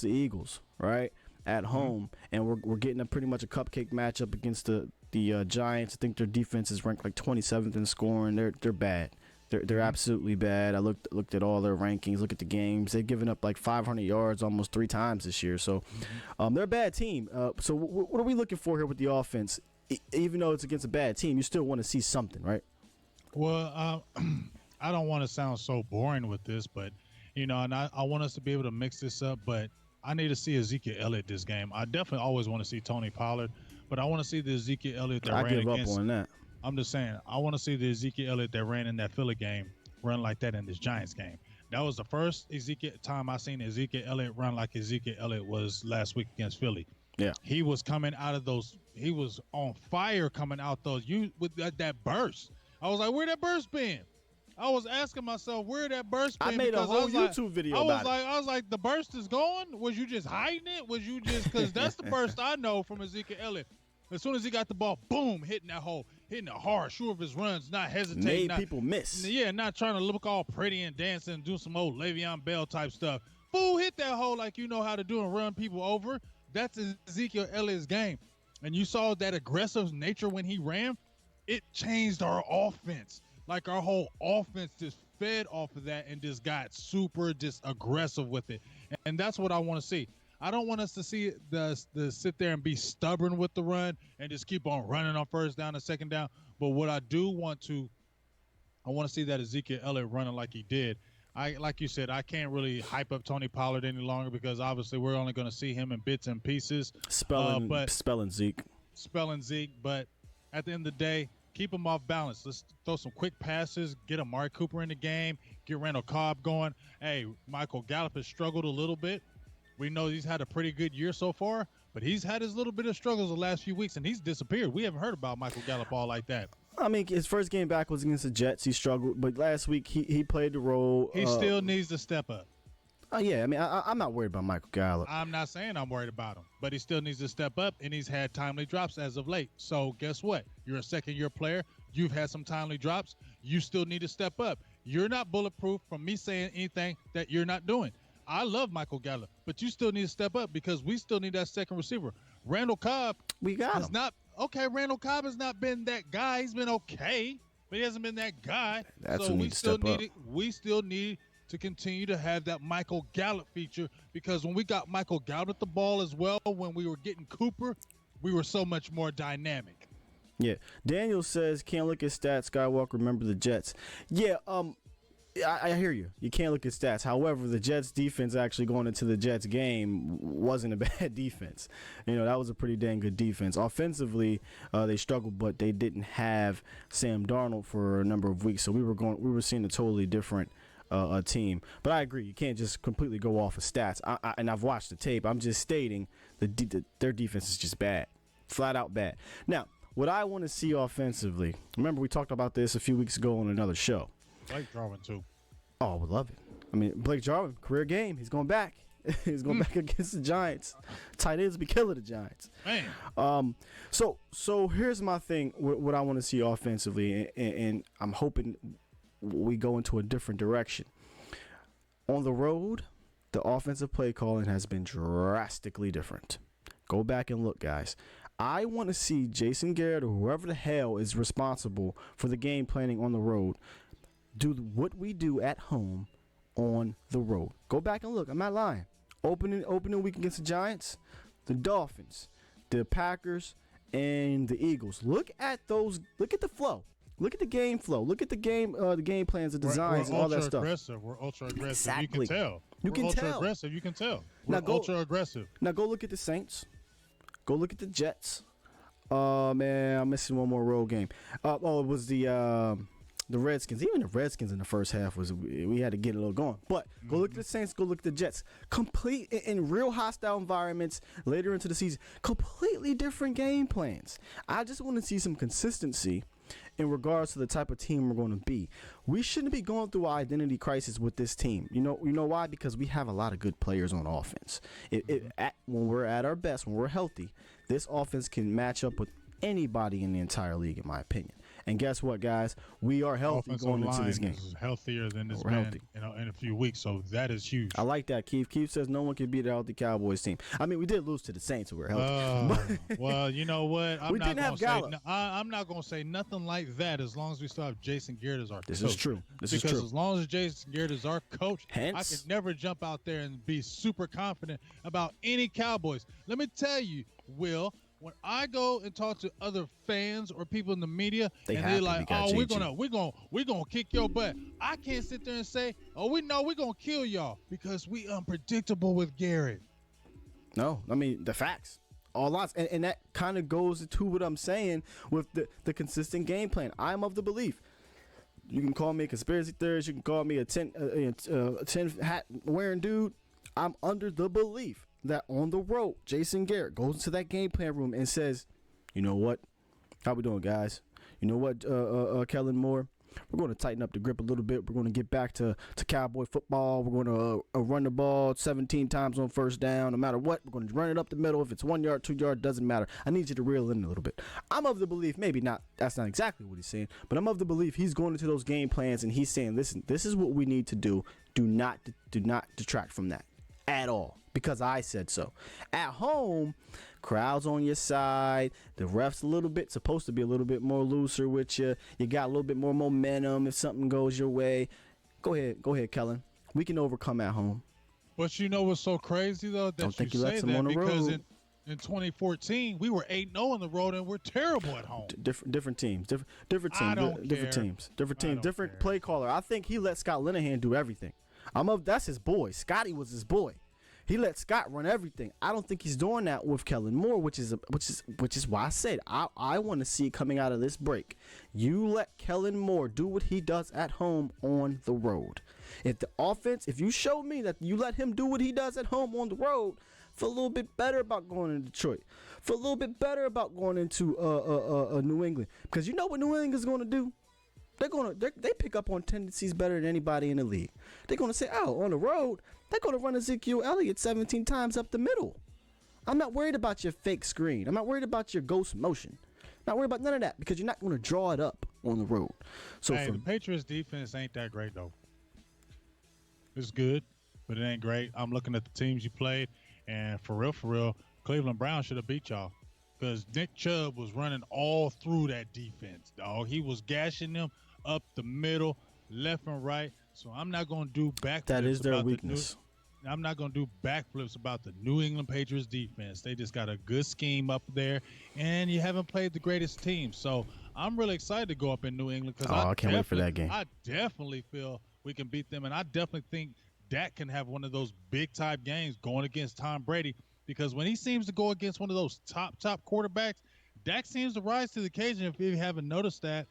Eagles, right, at home, and we're getting pretty much a cupcake matchup against the Giants. I think their defense is ranked like 27th in scoring. They're bad. They're absolutely bad. I looked at all their rankings, look at the games. They've given up like 500 yards almost 3 times this year. So they're a bad team. So what are we looking for here with the offense? Even though it's against a bad team, you still want to see something, right? Well, I don't want to sound so boring with this, but, and I want us to be able to mix this up, but I need to see Ezekiel Elliott this game. I definitely always want to see Tony Pollard, but I want to see the Ezekiel Elliott that ran against. I give up on that. I'm just saying, I want to see the Ezekiel Elliott that ran in that Philly game run like that in this Giants game. That was the first time I seen Ezekiel Elliott run like Ezekiel Elliott was last week against Philly. Yeah, he was coming out of those. He was on fire coming out those. With that burst. I was like, where that burst been? I was asking myself where that burst been. I made a whole YouTube video about it. I was like, the burst is gone. Was you just hiding it? Was you just because that's the burst I know from Ezekiel Elliott. As soon as he got the ball, boom, hitting that hole, hitting it hard, sure of his runs, not hesitating. People miss. Yeah, not trying to look all pretty and dancing and do some old Le'Veon Bell type stuff. Fool, hit that hole like you know how to do and run people over. That's Ezekiel Elliott's game. And you saw that aggressive nature when he ran. It changed our offense. Like our whole offense just fed off of that and just got super just aggressive with it. And that's what I want to see. I don't want us to see the sit there and be stubborn with the run and just keep on running on first down and second down. But what I do want to, I want to see that Ezekiel Elliott running like he did. Like you said, I can't really hype up Tony Pollard any longer because obviously we're only going to see him in bits and pieces. Spelling Zeke. Spelling Zeke. But at the end of the day, keep him off balance. Let's throw some quick passes, get Amari Cooper in the game, get Randall Cobb going. Hey, Michael Gallup has struggled a little bit. We know he's had a pretty good year so far, but he's had his little bit of struggles the last few weeks, and he's disappeared. We haven't heard about Michael Gallup all like that. I mean, his first game back was against the Jets. He struggled, but last week he played the role. He still needs to step up. Yeah, I mean, I'm not worried about Michael Gallup. I'm not saying I'm worried about him, but he still needs to step up, and he's had timely drops as of late. So guess what? You're a second-year player. You've had some timely drops. You still need to step up. You're not bulletproof from me saying anything that you're not doing. I love Michael Gallup, but you still need to step up because we still need that second receiver. Randall Cobb, we got him. Randall Cobb has not been that guy. He's been okay, but he hasn't been that guy. That's so we still need to continue to have that Michael Gallup feature because when we got Michael Gallup at the ball as well, when we were getting Cooper, we were so much more dynamic. Yeah. Daniel says, can't look at stats. Skywalker, remember the Jets. Yeah, I hear you. You can't look at stats. However, the Jets defense actually going into the Jets game wasn't a bad defense. You know, that was a pretty dang good defense. Offensively, they struggled, but they didn't have Sam Darnold for a number of weeks. So we were seeing a totally different team. But I agree. You can't just completely go off of stats. And I've watched the tape. I'm just stating their defense is just bad. Flat out bad. Now, what I want to see offensively, remember we talked about this a few weeks ago on another show. Blake Jarwin, too. Oh, I would love it. I mean, Blake Jarwin, career game. He's going back. He's going back against the Giants. Tight ends be killing the Giants. Man. So here's my thing, what I want to see offensively, and I'm hoping we go into a different direction. On the road, the offensive play calling has been drastically different. Go back and look, guys. I want to see Jason Garrett or whoever the hell is responsible for the game planning on the road do what we do at home on the road. Go back and look. I'm not lying. Opening week against the Giants, the Dolphins, the Packers, and the Eagles. Look at those. Look at the flow. Look at the game flow. Look at the game plans, the designs, and all that stuff. We're ultra aggressive. Exactly. You can tell. You can tell. Ultra aggressive. You can tell. We're ultra aggressive. Now go look at the Saints. Go look at the Jets. Man, I'm missing one more road game. It was the Redskins. Even the Redskins in the first half we had to get a little going. But go look at the Saints. Go look at the Jets. Complete in real hostile environments later into the season. Completely different game plans. I just want to see some consistency in regards to the type of team we're going to be. We shouldn't be going through an identity crisis with this team. You know why? Because we have a lot of good players on offense. When we're at our best, when we're healthy, this offense can match up with anybody in the entire league, in my opinion. And guess what, guys? We are healthy going into this game. Is healthier than it's been in a few weeks, so that is huge. I like that, Keith. Keith says no one can beat a healthy Cowboys team. I mean, we did lose to the Saints, so we're healthy. Well, you know what? I'm not going to say nothing like that as long as we still have Jason Garrett as our coach. This is true. Because as long as Jason Garrett is our coach, I can never jump out there and be super confident about any Cowboys. Let me tell you, Will, when I go and talk to other fans or people in the media, they're like, "Oh, we're gonna kick your butt," I can't sit there and say, "Oh, we're gonna kill y'all," because we unpredictable with Garrett. No, I mean the facts, all lots, and that kind of goes to what I'm saying with the consistent game plan. I'm of the belief. You can call me a conspiracy theorist. You can call me a 10 hat wearing dude. I'm under the belief that on the road, Jason Garrett goes into that game plan room and says, you know what? How we doing, guys? You know what, Kellen Moore? We're going to tighten up the grip a little bit. We're going to get back to Cowboy football. We're going to run the ball 17 times on first down. No matter what, we're going to run it up the middle. If it's 1 yard, 2 yard, doesn't matter. I need you to reel in a little bit. I'm of the belief, maybe not, that's not exactly what he's saying, but I'm of the belief he's going into those game plans and he's saying, listen, this is what we need to do. Do not detract from that at all. Because I said so. At home, crowd's on your side. The ref's supposed to be a little bit more looser with you. You got a little bit more momentum if something goes your way. Go ahead, Kellen. We can overcome at home. But you know what's so crazy though? That Don't think you he say lets him that on the because road. in 2014 we were 8-0 on the road and we're terrible at home. Different teams, different I teams, don't different care. teams, different I teams, don't different care. play caller. I think he let Scott Linehan do everything. That's his boy. Scotty was his boy. He let Scott run everything. I don't think he's doing that with Kellen Moore, which is why I said I want to see it coming out of this break. You let Kellen Moore do what he does at home on the road. If you show me that you let him do what he does at home on the road, feel a little bit better about going to Detroit. Feel a little bit better about going into New England, because you know what New England is going to do. They pick up on tendencies better than anybody in the league. They're going to say, oh, on the road, they're going to run Ezekiel Elliott 17 times up the middle. I'm not worried about your fake screen. I'm not worried about your ghost motion. Not worried about none of that, because you're not going to draw it up on the road. So the Patriots defense ain't that great though. It's good, but it ain't great. I'm looking at the teams you played, and for real, Cleveland Browns should have beat y'all, because Nick Chubb was running all through that defense, dog. He was gashing them up the middle, left and right. So I'm not going to do backflips. That is their weakness. I'm not going to do backflips about the New England Patriots defense. They just got a good scheme up there, and you haven't played the greatest team. So I'm really excited to go up in New England, because I can't wait for that game. I definitely feel we can beat them, and I definitely think Dak can have one of those big-time games going against Tom Brady, because when he seems to go against one of those top quarterbacks, Dak seems to rise to the occasion, if you haven't noticed that.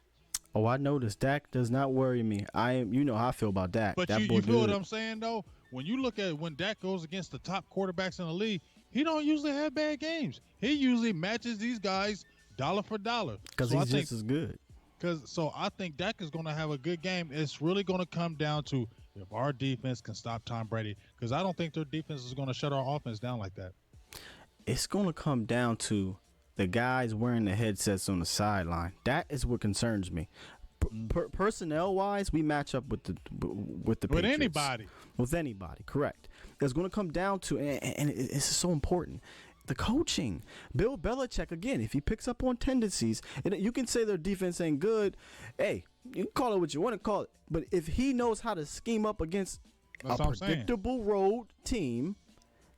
Oh, I noticed. Dak does not worry me. You know how I feel about Dak. But that you feel what I'm saying, though? When you look at when Dak goes against the top quarterbacks in the league, he don't usually have bad games. He usually matches these guys dollar for dollar. Because he's just as good. So I think Dak is going to have a good game. It's really going to come down to if our defense can stop Tom Brady, because I don't think their defense is going to shut our offense down like that. It's going to come down to the guys wearing the headsets on the sideline. That is what concerns me. Personnel-wise, we match up with the Patriots. With anybody, correct. It's going to come down to, and it's so important, the coaching. Bill Belichick, again, if he picks up on tendencies, and you can say their defense ain't good. Hey, you can call it what you want to call it. But if he knows how to scheme up against a predictable road team,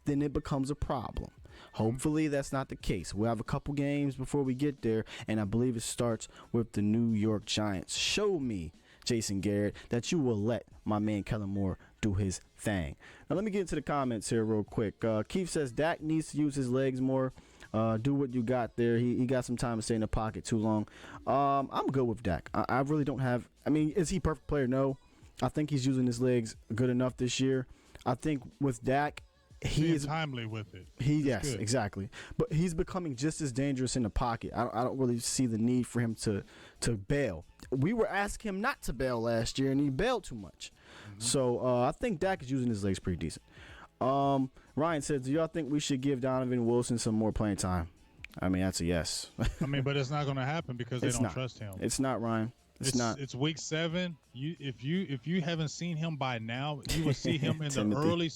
then it becomes a problem. Hopefully that's not the case. We'll have a couple games before we get there, and I believe it starts with the New York Giants. Show me, Jason Garrett, that you will let my man Kellen Moore do his thing. Now let me get into the comments here real quick. Keith says Dak needs to use his legs more. Do what you got there. He got some time to stay in the pocket too long. I'm good with Dak. I really don't have. I mean, is he a perfect player? No. I think he's using his legs good enough this year. I think with Dak, he is timely with it. Yes, exactly. But he's becoming just as dangerous in the pocket. I don't really see the need for him to bail. We were asking him not to bail last year, and he bailed too much. Mm-hmm. So I think Dak is using his legs pretty decent. Ryan says, do y'all think we should give Donovan Wilson some more playing time? I mean, that's a yes. I mean, but it's not going to happen because they don't trust him. It's not, Ryan. It's not. It's week 7. If you haven't seen him by now, you would see him in the early.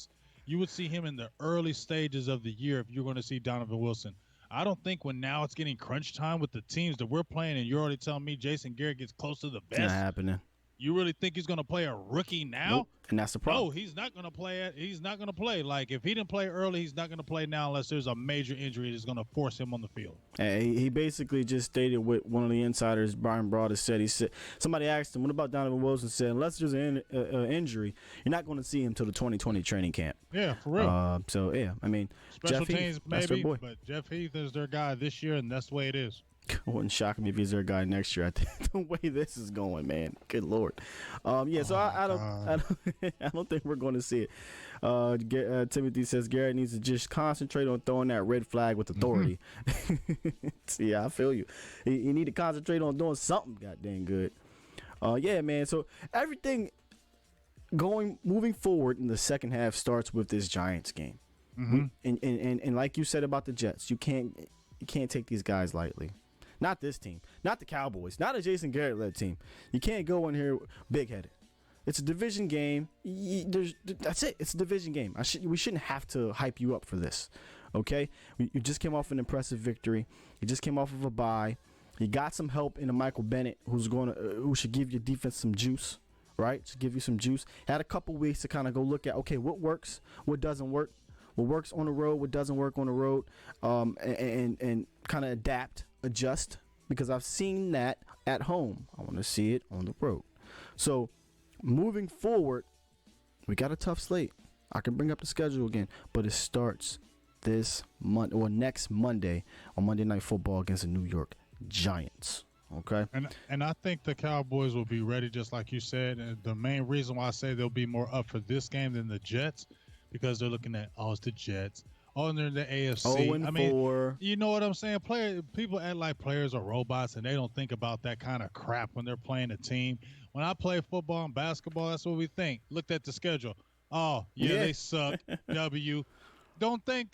You would see him in the early stages of the year if you're going to see Donovan Wilson. I don't think when now it's getting crunch time with the teams that we're playing, and you're already telling me Jason Garrett gets close to the best. Not happening. You really think he's going to play a rookie now? Nope. And that's the problem. No, he's not going to play it. He's not going to play. Like, if he didn't play early, he's not going to play now unless there's a major injury that's going to force him on the field. He basically just stated what one of the insiders, Brian Broaddus, said. He said, somebody asked him, what about Donovan Wilson? Said, unless there's an injury, you're not going to see him until the 2020 training camp. Yeah, for real. So, yeah, I mean, special Jeff teams, Heath, maybe, but Jeff Heath is their guy this year, and that's the way it is. It wouldn't shock me if he's their guy next year. I think the way this is going, man. Good Lord. So I don't think we're going to see it. Timothy says Garrett needs to just concentrate on throwing that red flag with authority. Yeah, I feel you. You need to concentrate on doing something goddamn good. Yeah, man. So everything moving forward in the second half starts with this Giants game. Mm-hmm. And like you said about the Jets, you can't take these guys lightly. Not this team. Not the Cowboys. Not a Jason Garrett-led team. You can't go in here big-headed. It's a division game. That's it. It's a division game. We shouldn't have to hype you up for this, okay? You just came off an impressive victory. You just came off of a bye. You got some help in a Michael Bennett who should give your defense some juice, right? To give you some juice. Had a couple weeks to kind of go look at, okay, what works, what doesn't work, what works on the road, what doesn't work on the road, and kind of adapt, adjust, because I've seen that at home. I want to see it on the road. So moving forward, we got a tough slate. I can bring up the schedule again, but it starts this month or next Monday on Monday Night Football against the New York Giants. Okay. And I think the Cowboys will be ready, just like you said. And the main reason why I say they'll be more up for this game than the Jets, because they're looking at, it's the Jets. And they're in the AFC. 0-4. You know what I'm saying? People act like players are robots, and they don't think about that kind of crap when they're playing a team. When I play football and basketball, that's what we think. Looked at the schedule. Oh, yeah. They suck. W. You don't think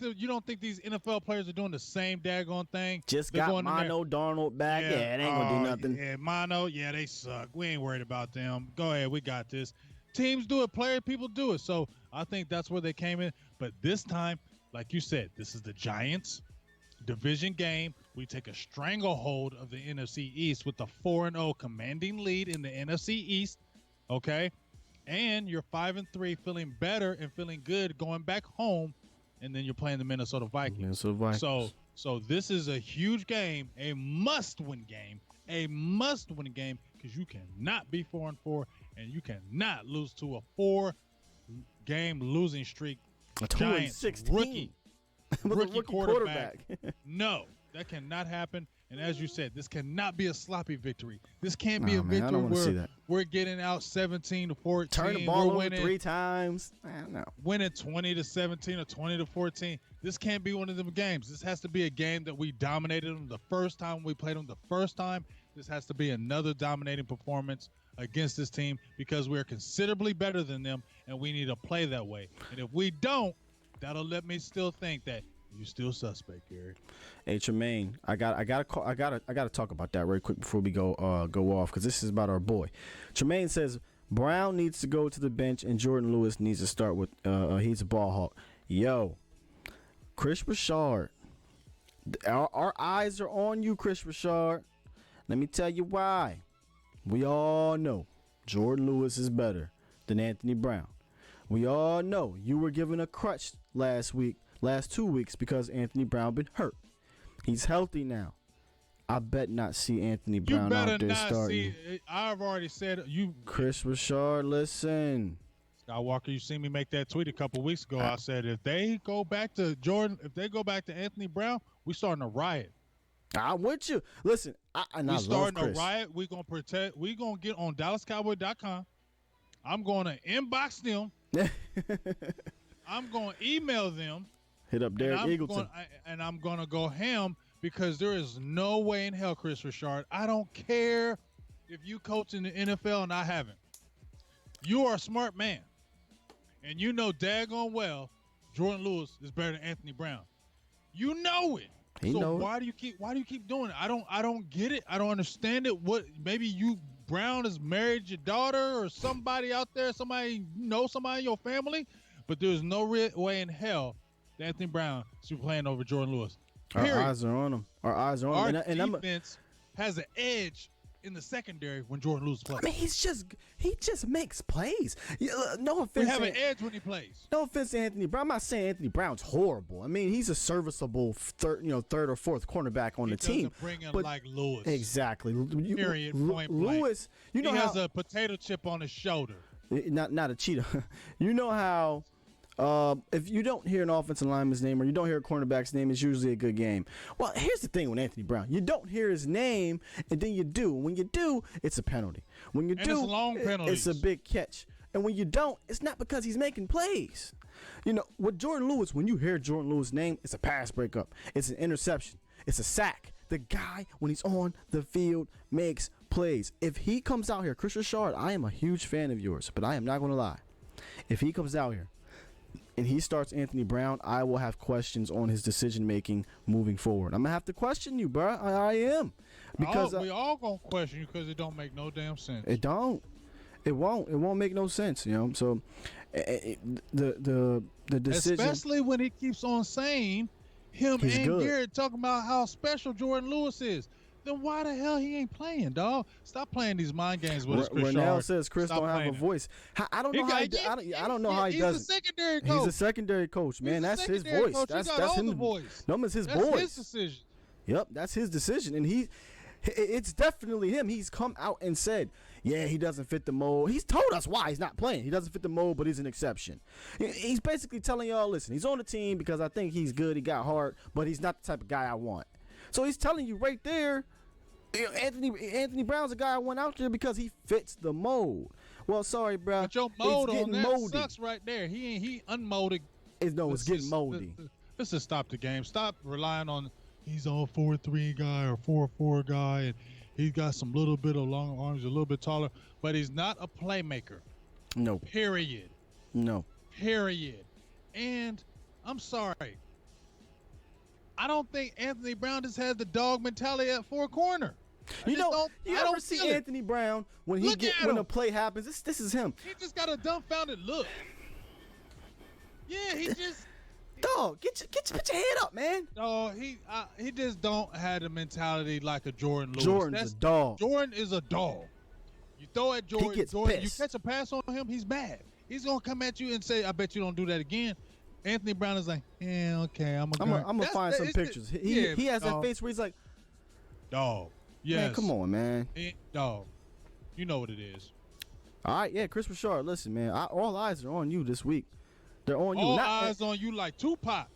these NFL players are doing the same daggone thing? Just got Mono Darnold back. Yeah, it ain't going to do nothing. Yeah, Mono, they suck. We ain't worried about them. Go ahead, we got this. Teams do it, people do it. So I think that's where they came in. But this time, like you said, this is the Giants division game. We take a stranglehold of the NFC East with the 4-0 commanding lead in the NFC East, okay? And you're 5-3, feeling better and feeling good going back home, and then you're playing the Minnesota Vikings. So this is a huge game, a must-win game, because you cannot be 4-4, and you cannot lose to a 4-game losing streak. A 2-16 rookie quarterback. No, that cannot happen. And as you said, this cannot be a sloppy victory. This can't be a victory where we're getting out 17-14. Turn the ball over 3 times. I don't know. Winning 20-17 or 20-14. This can't be one of them games. This has to be a game that we dominated them the first time we played them. The first time, this has to be another dominating performance against this team, because we're considerably better than them, and we need to play that way. And if we don't, that'll let me still think that you're still suspect, Gary. Hey, Tremaine, I gotta talk about that right quick before we go off, because this is about our boy. Tremaine says Brown needs to go to the bench and Jordan Lewis needs to start with. He's a ball hawk. Yo, Chris Richard, our eyes are on you, Chris Richard. Let me tell you why. We all know Jordan Lewis is better than Anthony Brown. We all know you were given a crutch last 2 weeks because Anthony Brown been hurt. He's healthy now. I bet not see Anthony Brown out there starting. I've already said you. Chris Richard, listen. Skywalker, you seen me make that tweet a couple weeks ago. I said if they go back to Jordan, if they go back to Anthony Brown, we starting a riot. I'm with you. Listen, we starting a riot. We're going to protect. We're going to get on DallasCowboy.com. I'm going to inbox them. I'm going to email them. Hit up Derek Eagleton. And I'm going to go ham, because there is no way in hell, Chris Richard. I don't care if you coach in the NFL and I haven't. You are a smart man. And you know daggone well Jordan Lewis is better than Anthony Brown. You know it. Why do you keep doing it? I don't get it. I don't understand it. What, maybe Brown has married your daughter or somebody out there, somebody in your family, but there's no way in hell that Anthony Brown should be playing over Jordan Lewis. Period. Our eyes are on him. Our defense has an edge in the secondary when Jordan Lewis plays. I mean, he just makes plays. No offense. We have an edge when he plays. No offense to Anthony Brown. I'm not saying Anthony Brown's horrible. I mean, he's a serviceable third or fourth cornerback on the team. Bring him like Lewis. Exactly. Period. Point Lewis. He has a potato chip on his shoulder. Not a cheetah. You know how. If you don't hear an offensive lineman's name or you don't hear a cornerback's name, it's usually a good game. Well, here's the thing with Anthony Brown. You don't hear his name, and then you do. When you do, it's a penalty. When you do, it's long penalties. It's a big catch. And when you don't, it's not because he's making plays. With Jordan Lewis, when you hear Jordan Lewis' name, it's a pass breakup. It's an interception. It's a sack. The guy, when he's on the field, makes plays. If he comes out here, Chris Richard, I am a huge fan of yours, but I am not going to lie. If he comes out here and he starts Anthony Brown, I will have questions on his decision-making moving forward. I'm going to have to question you, bro. I am. Because we all going to question you because it don't make no damn sense. It don't. It won't. It won't make no sense, So the decision. Especially when he keeps on saying him and good. Garrett talking about how special Jordan Lewis is. then why the hell he ain't playing, dog? Stop playing these mind games with us, Chris. Renell says Chris Stop don't have a voice. I don't know how I don't know how he does it. He's a secondary coach. He's a secondary coach, man. That's his voice. Coach. That's him. The voice. That's his decision. Yep, that's his decision, and it's definitely him. He's come out and said, yeah, he doesn't fit the mold. He's told us why he's not playing. He doesn't fit the mold, but he's an exception. He's basically telling y'all, listen, he's on the team because I think he's good. He got heart, but he's not the type of guy I want. So he's telling you right there, Anthony Brown's a guy I want out there because he fits the mold. Well, sorry, bro. But your mold on that sucks right there. He unmolded. It's getting moldy. Let's just stop the game. Stop relying on he's a 4'3" guy or 4'4" guy, and he's got some little bit of long arms, a little bit taller, but he's not a playmaker. No. Period. No. Period. And I'm sorry. I don't think Anthony Brown just has the dog mentality at four corner. You ever see Anthony Brown when a play happens? This is him. He just got a dumbfounded look. Yeah, he just. Dog, put your head up, man. No, he just don't have the mentality like a Jordan Lewis. Jordan's a dog. Jordan is a dog. You throw at Jordan, he gets Jordan, pissed. You catch a pass on him, he's mad. He's gonna come at you and say, "I bet you don't do that again." Anthony Brown is like, "Yeah, okay, I'm gonna find some pictures." He has that face where he's like, "Dog, yes, man, come on, man, dog, you know what it is." All right, yeah, Chris Richard, listen, man, all eyes are on you this week. They're on you. All eyes on you like Tupac.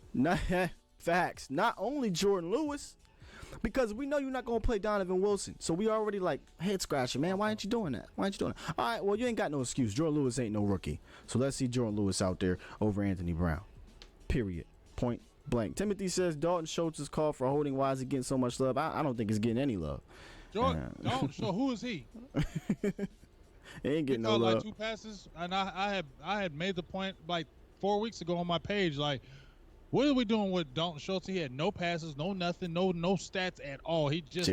Facts. Not only Jordan Lewis, because we know you're not going to play Donovan Wilson. So we already like head scratching, man. Why ain't you doing that? All right, well, you ain't got no excuse. Jordan Lewis ain't no rookie. So let's see Jordan Lewis out there over Anthony Brown. Period. Point blank. Timothy says Dalton Schultz's call for holding wise is getting so much love. I don't think it's getting any love. Jordan, so who is he? He ain't getting no love. Like 2 passes, and I had made the point like 4 weeks ago on my page, like, what are we doing with Dalton Schultz? He had no passes, no nothing, no stats at all. He just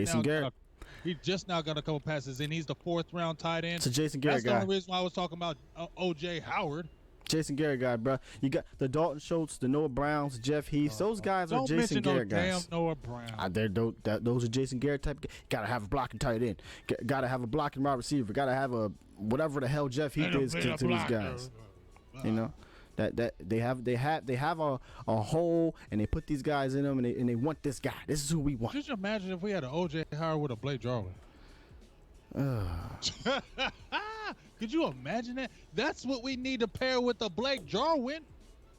now got a couple passes, and he's the 4th round tight end. It's a Jason Garrett guy. That's the only reason why I was talking about O.J. Howard. Jason Garrett guy, bro. You got the Dalton Schultz, the Noah Browns, Jeff Heath. Those guys are Jason Garrett guys. Damn Noah Brown. Those are Jason Garrett type. Gotta have a blocking tight end. Gotta have a blocking wide receiver. Gotta have a whatever the hell Jeff Heath is to these guys. You know that they have a hole, and they put these guys in them, and they want this guy. This is who we want. Could you imagine if we had an O.J. Howard with a Blake Jarwin? Could you imagine that? That's what we need to pair with a Blake Jarwin.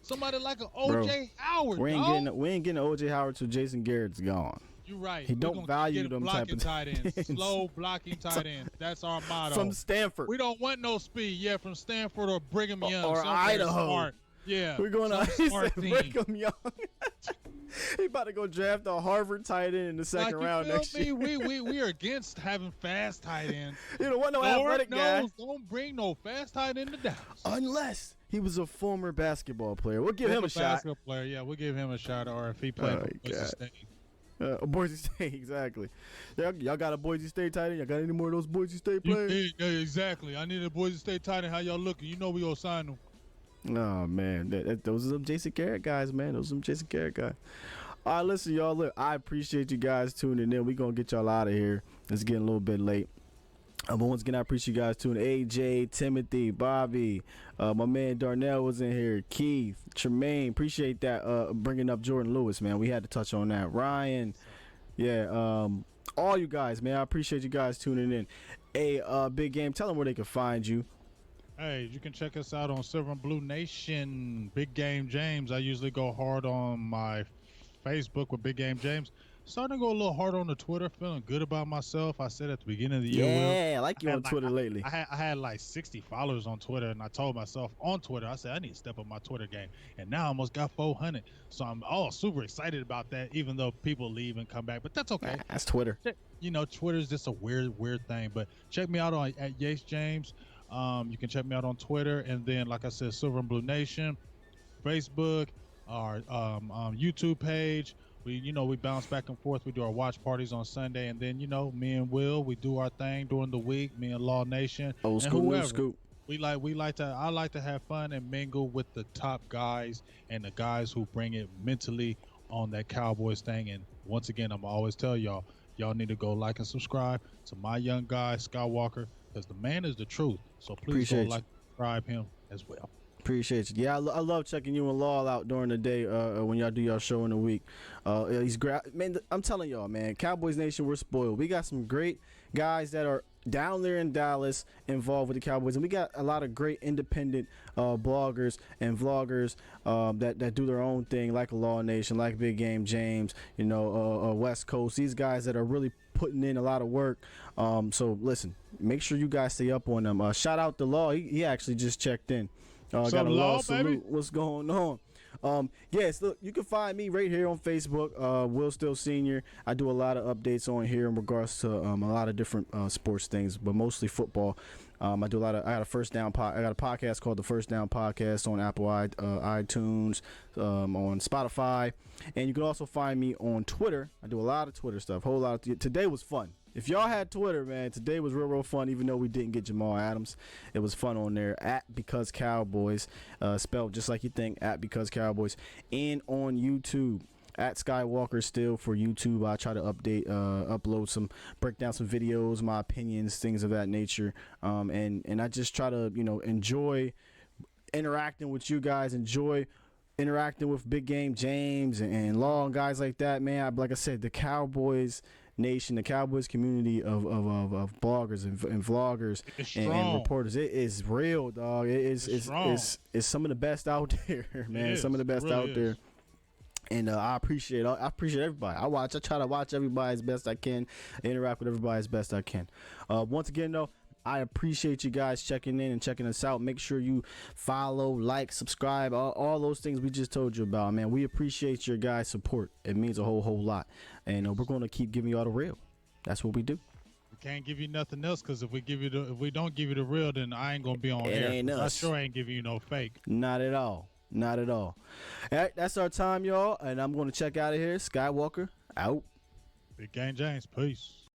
Somebody like an O.J. Howard. We ain't getting O.J. Howard till Jason Garrett's gone. You're right. He don't value them type of tight ends. Slow blocking tight ends. That's our motto. From Stanford. We don't want no speed. Yeah, from Stanford or Brigham Young or Idaho. Smart. Yeah, we're going to Brigham Young. He about to go draft a Harvard tight end in the second round next year. We are against having fast tight ends. You don't want no athletic guy. Don't bring no fast tight end to Dallas. Unless he was a former basketball player. We'll give him a shot. Basketball player, yeah, we'll give him a shot. Or if he played for Boise State. Boise State, exactly. Y'all got a Boise State tight end? Y'all got any more of those Boise State players? Yeah, exactly. I need a Boise State tight end. How y'all looking? You know we gonna sign them. Oh, man. Those are some Jason Garrett guys, man. Those are some Jason Garrett guys. All right, listen, y'all. Look, I appreciate you guys tuning in. We're going to get y'all out of here. It's getting a little bit late. But once again, I appreciate you guys tuning in. AJ, Timothy, Bobby, my man Darnell was in here. Keith, Tremaine, appreciate that bringing up Jordan Lewis, man. We had to touch on that. Ryan, yeah, all you guys, man. I appreciate you guys tuning in. Hey, Big Game, tell them where they can find you. Hey, you can check us out on Silver and Blue Nation. Big Game James. I usually go hard on my Facebook with Big Game James. Starting to go a little hard on the Twitter. Feeling good about myself. I said at the beginning of the year. Yeah, I like you on Twitter lately. I had like 60 followers on Twitter, and I told myself on Twitter, I said I need to step up my Twitter game. And now I almost got 400. So I'm super excited about that, even though people leave and come back. But that's okay. That's Twitter. You know, Twitter's just a weird thing. But check me out at Yates James. You can check me out on Twitter, and then, like I said, Silver and Blue Nation, Facebook, our YouTube page. We bounce back and forth. We do our watch parties on Sunday, and then, me and Will, we do our thing during the week. Me and Law Nation, old school, new school. I like to have fun and mingle with the top guys and the guys who bring it mentally on that Cowboys thing. And once again, I'm always tell y'all, y'all need to go like and subscribe to my young guy Skywalker, because the man is the truth. So please go like and subscribe him as well. Appreciate you. Yeah, I love checking you and Law out during the day when y'all do y'all show in the week. Man, I'm telling y'all, man, Cowboys Nation, we're spoiled. We got some great guys that are down there in Dallas involved with the Cowboys, and we got a lot of great independent bloggers and vloggers that do their own thing, like Law Nation, like Big Game James, West Coast. These guys that are really putting in a lot of work. So listen, make sure you guys stay up on them. Shout out to Law. He actually just checked in. Got a Law salute. Baby? What's going on? Yes, look, you can find me right here on Facebook, Will Steele Sr. I do a lot of updates on here in regards to a lot of different sports things, but mostly football. I got a podcast called The First Down Podcast on Apple iTunes, on Spotify, and you can also find me on Twitter. I do a lot of Twitter stuff. Today was fun. If y'all had Twitter, man, today was real fun, even though we didn't get Jamal Adams. It was fun on there, @BecauseCowboys, spelled just like you think, @BecauseCowboys, and on YouTube, @Skywalker Steele for YouTube. I try to upload break down some videos, my opinions, things of that nature, and I just try to, enjoy interacting with you guys, enjoy interacting with Big Game James and Law and guys like that, man. Like I said, the Cowboys Nation, the Cowboys community of bloggers and vloggers and reporters, it is real, dog. It's some of the best out there, man. Some of the best out there. And I appreciate everybody. I try to watch everybody as best I can, interact with everybody as best I can. Once again, though, I appreciate you guys checking in and checking us out. Make sure you follow, like, subscribe, all those things we just told you about, man. We appreciate your guys' support. It means a whole lot. And we're going to keep giving you all the real. That's what we do. We can't give you nothing else, because if we don't give you the real, then I ain't going to be on air. Ain't us. I sure ain't giving you no fake. Not at all. Not at all. All right, that's our time, y'all. And I'm going to check out of here. Skywalker, out. Big Game James, peace.